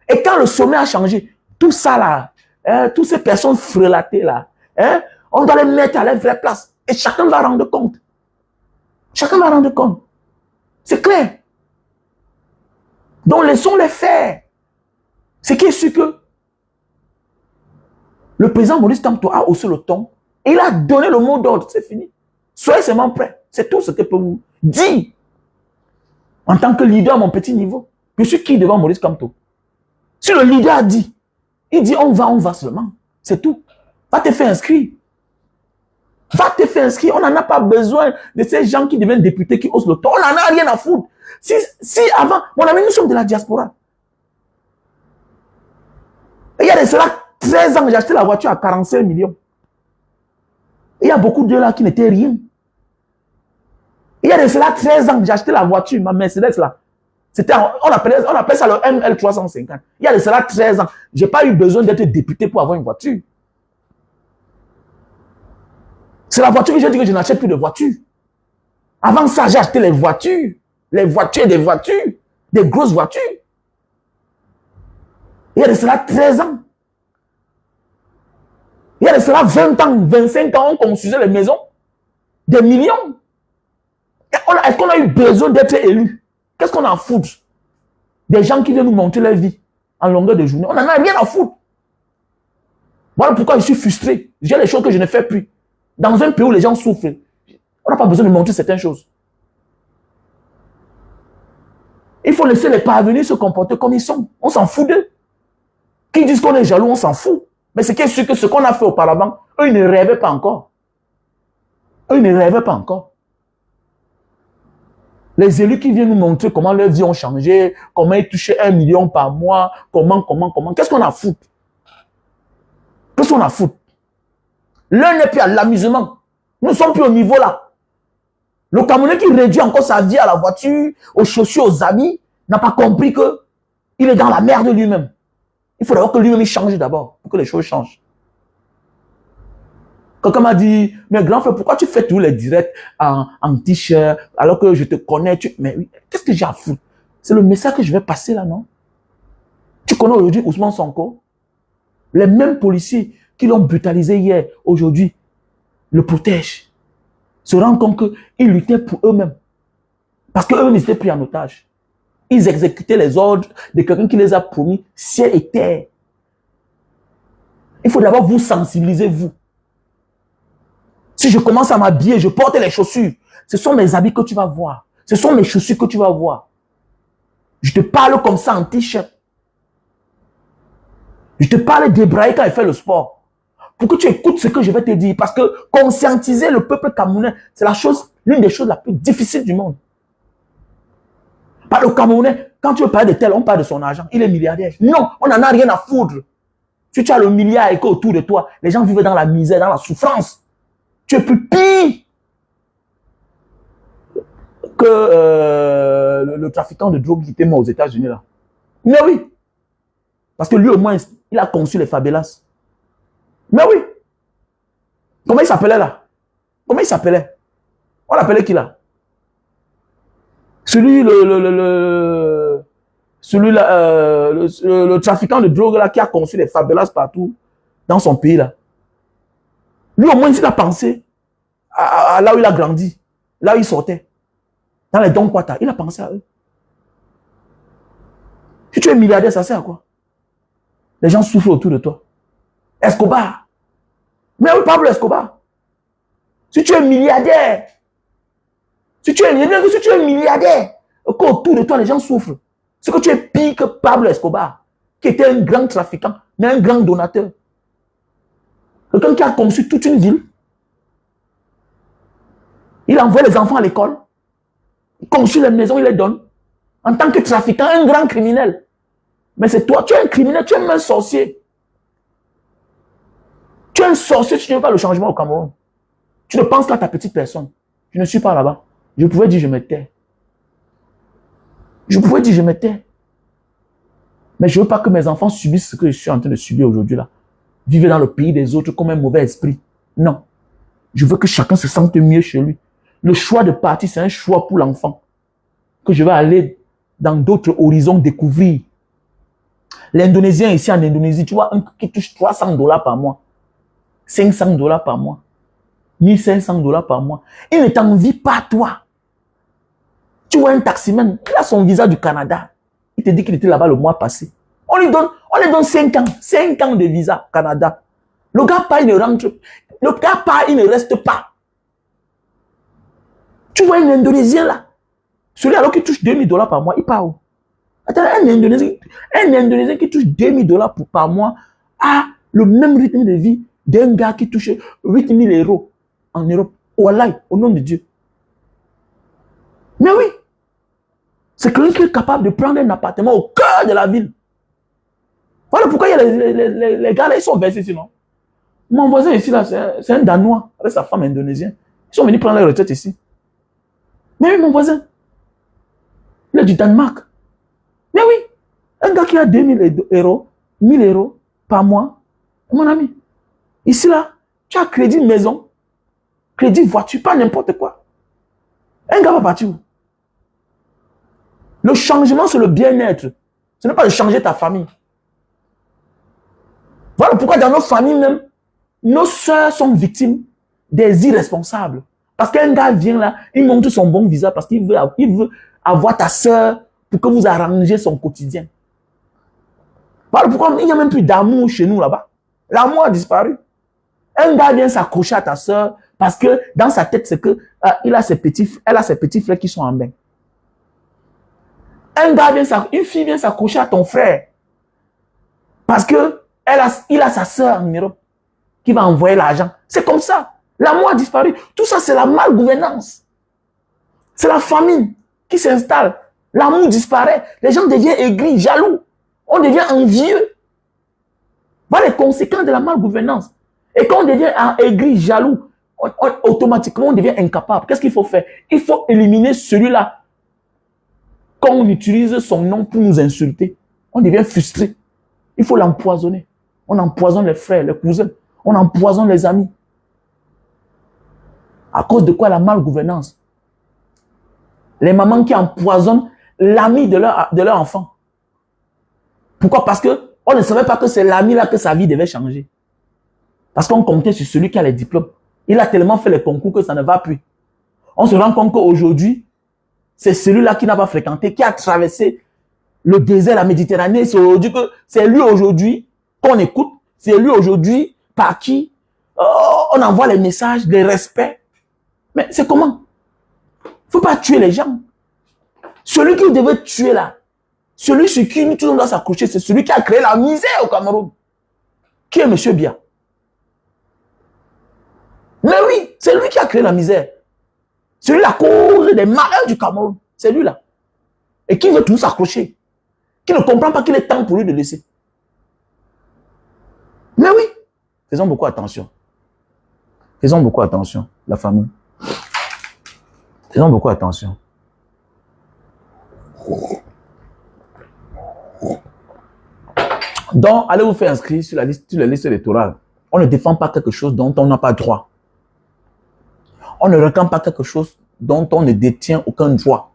Et quand le sommet a changé, tout ça là, toutes ces personnes frelatées là, on doit les mettre à leur vraie place. Et chacun va rendre compte. Chacun va rendre compte. C'est clair. Donc laissons-les faire. Ce qui est sûr que le président Maurice Kamto a haussé le ton et il a donné le mot d'ordre. C'est fini. Soyez seulement prêts. C'est tout ce que je peux vous dire. En tant que leader à mon petit niveau, je suis qui devant Maurice Kamto? Si le leader a dit, il dit on va seulement. C'est tout. Va te faire inscrire. Va te faire inscrire. On n'en a pas besoin de ces gens qui deviennent députés, qui haussent le ton. On n'en a rien à foutre. Si avant, mon ami, nous sommes de la diaspora. Et il y a de cela 13 ans, j'ai acheté la voiture à 45 millions. Et il y a beaucoup de là qui n'étaient rien. Il y a de cela 13 ans, j'ai acheté la voiture, ma Mercedes là. On appelait ça le ML350. Il y a de cela 13 ans. Je n'ai pas eu besoin d'être député pour avoir une voiture. C'est la voiture que j'ai dit que je n'achète plus de voiture. Avant ça, j'ai acheté les voitures. Les voitures, des voitures. Des grosses voitures. Il y a de cela 13 ans. Il y a de cela 20 ans, 25 ans, on construisait les maisons. Des millions. Est-ce qu'on a eu besoin d'être élu? Qu'est-ce qu'on a à foutre? Des gens qui viennent nous montrer leur vie en longueur de journée. On n'en a rien à foutre. Voilà pourquoi je suis frustré. J'ai les choses que je ne fais plus. Dans un pays où les gens souffrent, on n'a pas besoin de montrer certaines choses. Il faut laisser les parvenus se comporter comme ils sont. On s'en fout d'eux. Qui disent qu'on est jaloux, on s'en fout. Mais c'est sûr que ce qu'on a fait auparavant, eux, ils ne rêvaient pas encore. Eux, ils ne rêvaient pas encore. Les élus qui viennent nous montrer comment leurs vies ont changé, comment ils touchaient 1 million par mois, comment. Qu'est-ce qu'on a à foutre? Qu'est-ce qu'on a à foutre? L'un n'est plus à l'amusement. Nous ne sommes plus au niveau là. Le Camerounais qui réduit encore sa vie à la voiture, aux chaussures, aux habits, n'a pas compris qu'il est dans la merde lui-même. Il faut d'abord que lui-même change d'abord, pour que les choses changent. Quelqu'un m'a dit, mais grand frère, pourquoi tu fais tous les directs en t-shirt, alors que je te connais? Mais oui, qu'est-ce que j'ai à foutre? C'est le message que je vais passer là, non? Tu connais aujourd'hui Ousmane Sonko? Les mêmes policiers qui l'ont brutalisé hier, aujourd'hui, le protègent. Se rendent compte qu'ils luttaient pour eux-mêmes. Parce qu'eux n'étaient pris en otage. Ils exécutaient les ordres de quelqu'un qui les a promis ciel et terre. Il faut d'abord vous sensibiliser, vous. Si je commence à m'habiller, je porte les chaussures. Ce sont mes habits que tu vas voir. Ce sont mes chaussures que tu vas voir. Je te parle comme ça en t-shirt. Je te parle débraillé quand il fait le sport. Pour que tu écoutes ce que je vais te dire. Parce que conscientiser le peuple camerounais, c'est l'une des choses la plus difficiles du monde. Par le Camerounais, quand tu veux parler de tel, on parle de son argent. Il est milliardaire. Non, on n'en a rien à foutre. Si tu as le milliard et qu'autour de toi, les gens vivent dans la misère, dans la souffrance. Tu es plus pire que le trafiquant de drogue qui était mort aux États-Unis là. Mais oui. Parce que lui au moins, il a conçu les favelas. Mais oui. Comment il s'appelait là? Comment il s'appelait? On l'appelait qui là? Celui, le trafiquant de drogue là qui a conçu les favelas partout dans son pays là. Lui, au moins, il a pensé à là où il a grandi, là où il sortait, dans les Don Quata. Il a pensé à eux. Si tu es milliardaire, ça sert à quoi? Les gens souffrent autour de toi. Escobar. Mais oui, Pablo Escobar. Si tu es milliardaire, si tu es milliardaire, autour de toi, les gens souffrent. C'est que tu es pire que Pablo Escobar, qui était un grand trafiquant, mais un grand donateur. Quelqu'un qui a conçu toute une ville. Il envoie les enfants à l'école. Il construit les maisons, il les donne. En tant que trafiquant, un grand criminel. Mais c'est toi, tu es un criminel, tu es même un sorcier. Tu es un sorcier, tu ne veux pas le changement au Cameroun. Tu ne penses qu'à ta petite personne. Je ne suis pas là-bas. Je pouvais dire je me tais. Je pouvais dire je me tais. Mais je ne veux pas que mes enfants subissent ce que je suis en train de subir aujourd'hui là. Vivre dans le pays des autres comme un mauvais esprit. Non. Je veux que chacun se sente mieux chez lui. Le choix de partir, c'est un choix pour l'enfant. Que je vais aller dans d'autres horizons découvrir. L'Indonésien ici en Indonésie, tu vois, un qui touche $300 par mois, $500 par mois, $1 500 par mois. Il ne t'envie pas, toi. Tu vois un taximan, il a son visa du Canada. Il te dit qu'il était là-bas le mois passé. On lui donne 5 ans. 5 ans de visa Canada. Le gars part, il ne rentre. Le gars part, il ne reste pas. Tu vois un Indonésien là. Celui alors qu'il touche $2000 par mois, il part où? Attends, un Indonésien qui touche $2000 par mois a le même rythme de vie d'un gars qui touche 8 000 € en Europe. Wallahi, au nom de Dieu. Mais oui, c'est quelqu'un qui est capable de prendre un appartement au cœur de la ville. Voilà pourquoi il y a les gars là, ils sont versés sinon. Mon voisin ici là, c'est un Danois avec sa femme indonésienne. Ils sont venus prendre leur retraite ici. Mais oui, mon voisin, il est du Danemark. Mais oui, un gars qui a 2 000 €, 1 000 € par mois, mon ami, ici là, tu as crédit maison, crédit voiture, pas n'importe quoi. Un gars va partir où? Le changement, c'est le bien-être. Ce n'est pas de changer ta famille. Voilà pourquoi dans nos familles même, nos soeurs sont victimes des irresponsables. Parce qu'un gars vient là, il montre son bon visa parce qu'il veut avoir ta soeur pour que vous arrangez son quotidien. Voilà pourquoi il n'y a même plus d'amour chez nous là-bas. L'amour a disparu. Un gars vient s'accrocher à ta soeur parce que dans sa tête, c'est que elle a ses petits frères qui sont en bain. Une fille vient s'accrocher à ton frère parce que il a sa soeur en Europe qui va envoyer l'argent. C'est comme ça. L'amour a disparu. Tout ça, c'est la malgouvernance. C'est la famine qui s'installe. L'amour disparaît. Les gens deviennent aigris, jaloux. On devient envieux. Voilà les conséquences de la malgouvernance. Et quand on devient aigri, jaloux, automatiquement, on devient incapable. Qu'est-ce qu'il faut faire? Il faut éliminer celui-là. Quand on utilise son nom pour nous insulter, on devient frustré. Il faut l'empoisonner. On empoisonne les frères, les cousins. On empoisonne les amis. À cause de quoi? La malgouvernance. Les mamans qui empoisonnent l'ami de leur enfant. Pourquoi? Parce qu'on ne savait pas que c'est l'ami là que sa vie devait changer. Parce qu'on comptait sur celui qui a les diplômes. Il a tellement fait les concours que ça ne va plus. On se rend compte qu'aujourd'hui, c'est celui-là qui n'a pas fréquenté, qui a traversé le désert, la Méditerranée. C'est lui aujourd'hui qu'on écoute. C'est lui aujourd'hui par qui on envoie les messages, les respects. Mais c'est comment? Il ne faut pas tuer les gens. Celui qui devait tuer là, celui sur qui tout le monde doit s'accrocher, c'est celui qui a créé la misère au Cameroun. Qui est M. Biya? Mais oui, c'est lui qui a créé la misère. C'est lui la cause des malheurs du Cameroun. C'est lui là. Et qui veut tout s'accrocher. Qui ne comprend pas qu'il est temps pour lui de laisser. Mais oui, faisons beaucoup attention. Faisons beaucoup attention, la famille. Faisons beaucoup attention. Donc, allez vous faire inscrire sur la liste électorale. On ne défend pas quelque chose dont on n'a pas droit. On ne réclame pas quelque chose dont on ne détient aucun droit.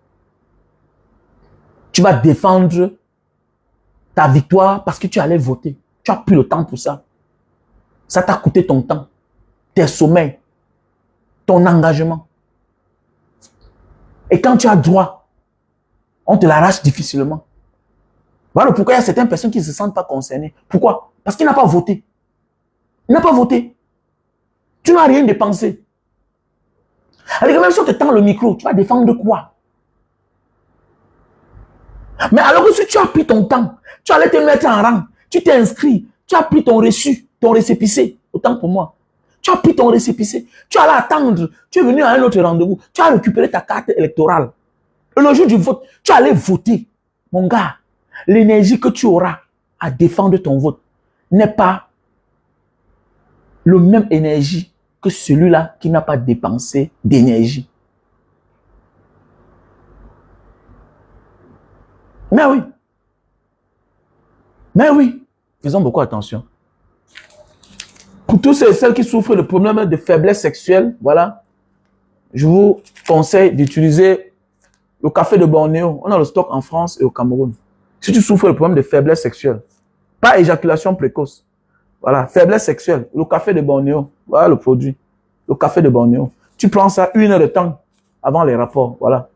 Tu vas défendre ta victoire parce que tu allais voter. Tu as pris le temps pour ça. Ça t'a coûté ton temps, tes sommeils, ton engagement. Et quand tu as droit, on te l'arrache difficilement. Voilà pourquoi il y a certaines personnes qui ne se sentent pas concernées. Pourquoi? Parce qu'il n'a pas voté. Il n'a pas voté. Tu n'as rien dépensé. Alors même si on te tend le micro, tu vas défendre quoi? Mais alors que si tu as pris ton temps, tu allais te mettre en rang, tu t'es inscrit, tu as pris ton reçu, ton récépissé, autant pour moi. Tu as pris ton récépissé, tu allais attendre, tu es venu à un autre rendez-vous, tu as récupéré ta carte électorale. Et le jour du vote, tu allais voter. Mon gars, l'énergie que tu auras à défendre ton vote n'est pas le même énergie que celui-là qui n'a pas dépensé d'énergie. Mais oui. Mais oui. Faisons beaucoup attention. Pour tous ceux et celles qui souffrent de problèmes de faiblesse sexuelle, voilà, je vous conseille d'utiliser le café de Bornéo. On a le stock en France et au Cameroun. Si tu souffres de problème de faiblesse sexuelle, pas éjaculation précoce, voilà, faiblesse sexuelle, le café de Bornéo, voilà le produit, le café de Bornéo. Tu prends ça 1 heure de temps avant les rapports, voilà.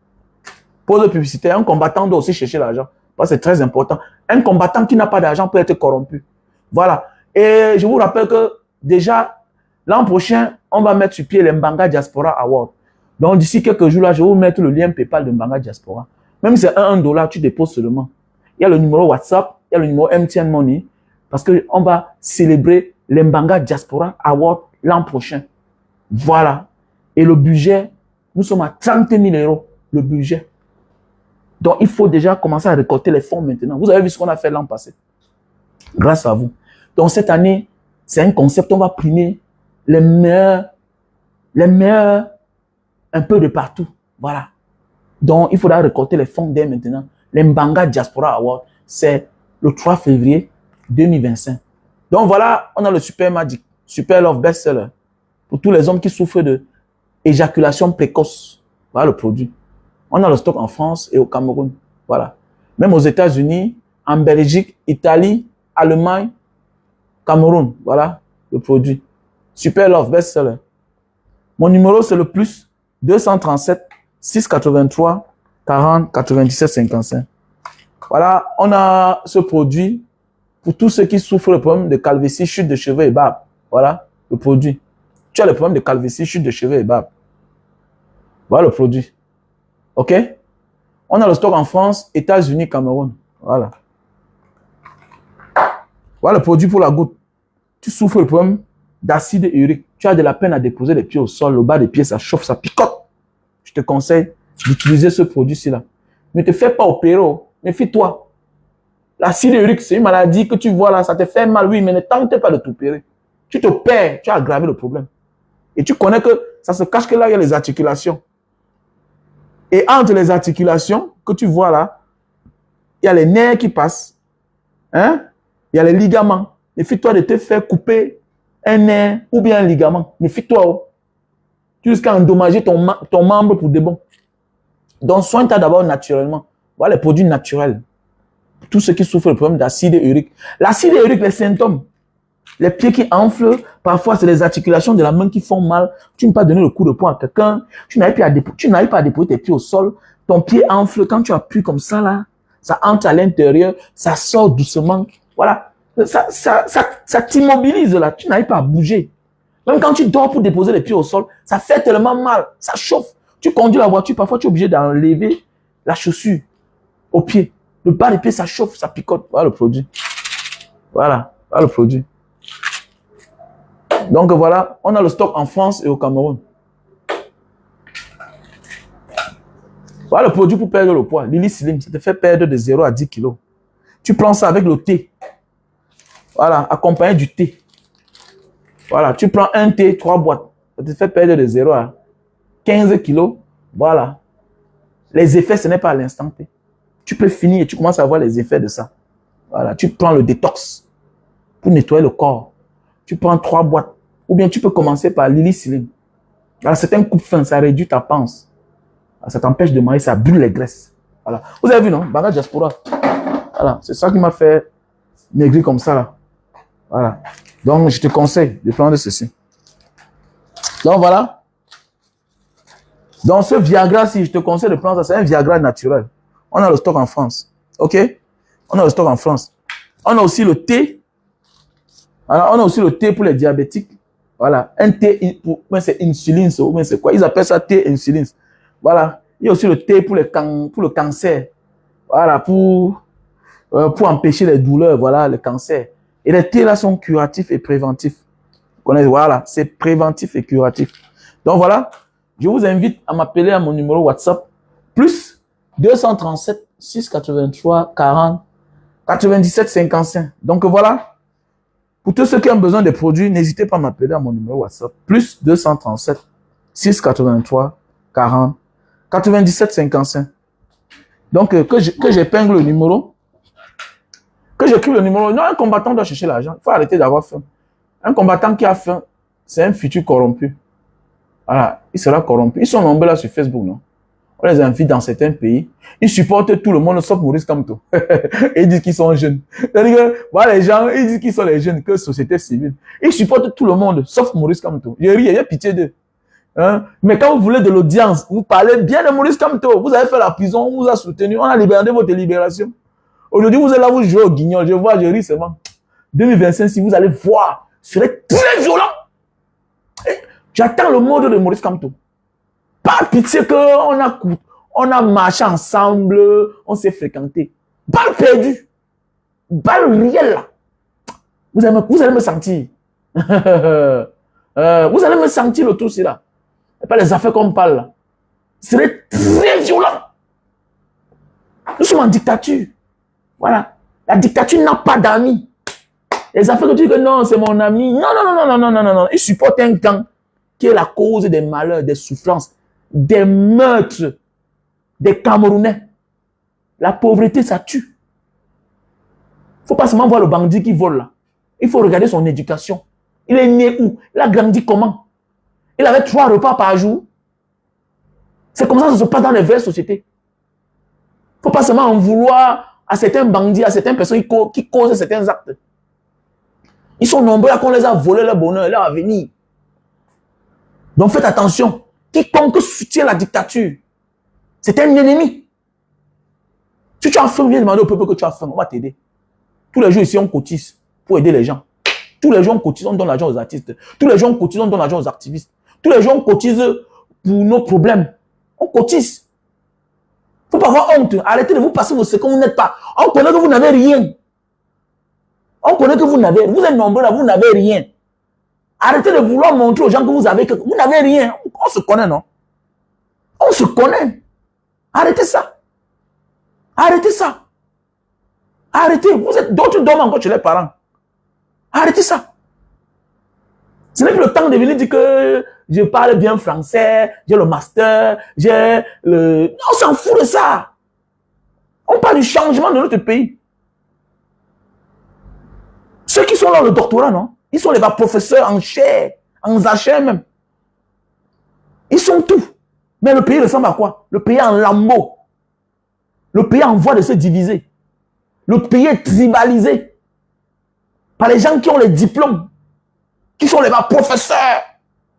Pause publicitaire, un combattant doit aussi chercher l'argent, parce que c'est très important. Un combattant qui n'a pas d'argent peut être corrompu. Voilà. Et je vous rappelle que déjà, l'an prochain, on va mettre sur pied les Mbanga Diaspora Award. Donc d'ici quelques jours là, je vais vous mettre le lien PayPal de Mbanga Diaspora. Même si c'est $1, tu déposes seulement. Il y a le numéro WhatsApp, il y a le numéro MTN Money, parce qu'on va célébrer les Mbanga Diaspora Award l'an prochain. Voilà. Et le budget, nous sommes à 30 000 €, le budget. Donc, il faut déjà commencer à récolter les fonds maintenant. Vous avez vu ce qu'on a fait l'an passé. Grâce à vous. Donc, cette année, c'est un concept, on va primer les meilleurs un peu de partout. Voilà. Donc, il faudra récolter les fonds dès maintenant. Les Mbanga Diaspora Award, c'est le 3 février 2025. Donc, voilà, on a le Super Magic, Super Love Bestseller. Pour tous les hommes qui souffrent de éjaculation précoce. Voilà le produit. On a le stock en France et au Cameroun. Voilà. Même aux États-Unis, en Belgique, Italie, Allemagne, Cameroun. Voilà le produit. Super Love Bestseller. Mon numéro, c'est le plus 237 683 40 97 55. Voilà, on a ce produit pour tous ceux qui souffrent de problème de calvitie, chute de cheveux et barbe. Voilà le produit. Tu as le problème de calvitie, chute de cheveux et barbe. Voilà le produit. OK? On a le stock en France, États-Unis, Cameroun. Voilà. Voilà le produit pour la goutte. Tu souffres de problème d'acide urique. Tu as de la peine à déposer les pieds au sol. Le bas des pieds, ça chauffe, ça picote. Je te conseille d'utiliser ce produit-ci là. Ne te fais pas opérer. Méfie-toi. L'acide urique, c'est une maladie que tu vois là, ça te fait mal, oui, mais ne tente pas de t'opérer. Tu te perds, tu as aggravé le problème. Et tu connais que ça se cache que là, il y a les articulations. Et entre les articulations que tu vois là, il y a les nerfs qui passent. Hein? Il y a les ligaments. Méfie-toi de te faire couper un nerf ou bien un ligament. Méfie-toi. Oh. Jusqu'à endommager ton membre pour de bon. Donc, soigne-toi d'abord naturellement. Voilà les produits naturels. Tous ceux qui souffrent de problème d'acide urique. L'acide urique, les symptômes. Les pieds qui enflent, parfois c'est les articulations de la main qui font mal. Tu ne peux pas donner le coup de poing à quelqu'un. Tu n'arrives pas à déposer tes pieds au sol. Ton pied enfle. Quand tu appuies comme ça là, ça entre à l'intérieur, ça sort doucement. Voilà. Ça t'immobilise là. Tu n'arrives pas à bouger. Même quand tu dors pour déposer les pieds au sol, ça fait tellement mal. Ça chauffe. Tu conduis la voiture, parfois tu es obligé d'enlever la chaussure au pied. Le bas des pieds, ça chauffe, ça picote. Voilà le produit. Voilà. Voilà le produit. Donc voilà, on a le stock en France et au Cameroun. Voilà le produit pour perdre le poids. Lily Slim, ça te fait perdre de 0 à 10 kilos. Tu prends ça avec le thé. Voilà, accompagné du thé. Voilà, tu prends un thé, 3 boîtes. Ça te fait perdre de 0 à 15 kilos. Voilà. Les effets, ce n'est pas à l'instant T. Tu peux finir et tu commences à voir les effets de ça. Voilà, tu prends le détox pour nettoyer le corps. Tu prends 3 boîtes. Ou bien tu peux commencer par Lily Slim. Alors, c'est un coupe-fin, ça réduit ta panse. Ça t'empêche de manger, ça brûle les graisses. Voilà. Vous avez vu, non? Mbanga Diaspora. Voilà, c'est ça qui m'a fait maigrir comme ça, là. Voilà. Donc, je te conseille de prendre ceci. Donc, voilà. Donc, ce Viagra, si je te conseille de prendre ça, c'est un Viagra naturel. On a le stock en France. OK? On a le stock en France. On a aussi le thé. Alors, on a aussi le thé pour les diabétiques. Voilà. Un thé, c'est insuline, c'est quoi? Ils appellent ça thé insuline. Voilà. Il y a aussi le thé pour le cancer. Voilà. Pour empêcher les douleurs. Voilà, le cancer. Et les thés là sont curatifs et préventifs. Vous connaissez? Voilà. C'est préventif et curatif. Donc voilà. Je vous invite à m'appeler à mon numéro WhatsApp. Plus 237 683 40 97 55. Donc voilà. Pour tous ceux qui ont besoin des produits, n'hésitez pas à m'appeler à mon numéro WhatsApp. Plus 237 683 40 97 55. Donc, que j'épingle le numéro. Que j'écrive le numéro. Non, un combattant doit chercher l'argent. Il faut arrêter d'avoir faim. Un combattant qui a faim, c'est un futur corrompu. Voilà, il sera corrompu. Ils sont nombreux là sur Facebook, non? On les invite dans certains pays. Ils supportent tout le monde sauf Maurice Kamto. Et ils disent qu'ils sont jeunes. C'est-à-dire que, voilà, les gens, ils disent qu'ils sont les jeunes, que société civile. Ils supportent tout le monde sauf Maurice Kamto. Je ris, j'ai pitié d'eux. Hein? Mais quand vous voulez de l'audience, vous parlez bien de Maurice Kamto. Vous avez fait la prison, on vous a soutenu, on a libéré votre libération. Aujourd'hui, vous êtes là, vous jouez au guignol. Je vois, je ris seulement. 2025, si vous allez voir, ce serait très violent. J'attends le mot de Maurice Kamto. Pas pitié on a marché ensemble, on s'est fréquenté. Balle perdue. Balle réelle là. Vous allez me sentir. Vous allez me sentir le tout, c'est là. Et pas les affaires qu'on parle là. Ce serait très violent. Nous sommes en dictature. Voilà. La dictature n'a pas d'amis. Les affaires que tu dis que non, c'est mon ami. Non. Il supporte un camp qui est la cause des malheurs, des souffrances, des meurtres, des Camerounais. La pauvreté, ça tue. Il ne faut pas seulement voir le bandit qui vole là. Il faut regarder son éducation. Il est né où? Il a grandi comment? Il avait 3 repas par jour. C'est comme ça que ça se passe dans les vraies sociétés. Il ne faut pas seulement en vouloir à certains bandits, à certaines personnes qui causent certains actes. Ils sont nombreux à qu'on les a volé leur bonheur, leur avenir. Donc faites attention. Quiconque soutient la dictature, c'est un ennemi. Si tu as faim, viens demander au peuple que tu as faim, on va t'aider. Tous les jours ici, on cotise pour aider les gens. Tous les jours, on cotise, on donne l'argent aux artistes. Tous les jours, on cotise, on donne l'argent aux activistes. Tous les jours, on cotise pour nos problèmes. On cotise. Il ne faut pas avoir honte. Arrêtez de vous passer vos secondes, vous n'êtes pas. On connaît que vous n'avez rien. On connaît que vous êtes nombreux là, vous n'avez rien. Arrêtez de vouloir montrer aux gens que vous n'avez rien. On se connaît, non? On se connaît. Arrêtez ça. Arrêtez ça. Arrêtez. D'autres dorment encore chez les parents. Arrêtez ça. Ce n'est plus le temps de venir dire que je parle bien français, j'ai le master, j'ai le... On s'en fout de ça. On parle du changement de notre pays. Ceux qui sont là, le doctorat, non? Ils sont les professeurs en chair, en zachet même. Ils sont tout. Mais le pays ressemble à quoi? Le pays est en lambeaux. Le pays est en voie de se diviser. Le pays est tribalisé par les gens qui ont les diplômes, qui sont les professeurs.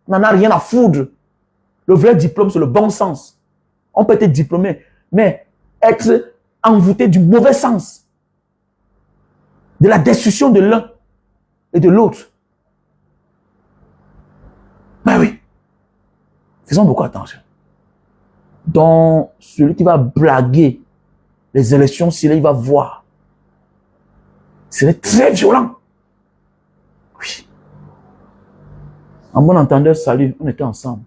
On n'en a rien à foutre. Le vrai diplôme, c'est le bon sens. On peut être diplômé, mais être envoûté du mauvais sens. De la destruction de l'un et de l'autre. Ben oui. Faisons beaucoup attention. Donc, celui qui va blaguer les élections, s'il il va voir. C'est très violent. Oui. En bon entendeur, salut, on était ensemble.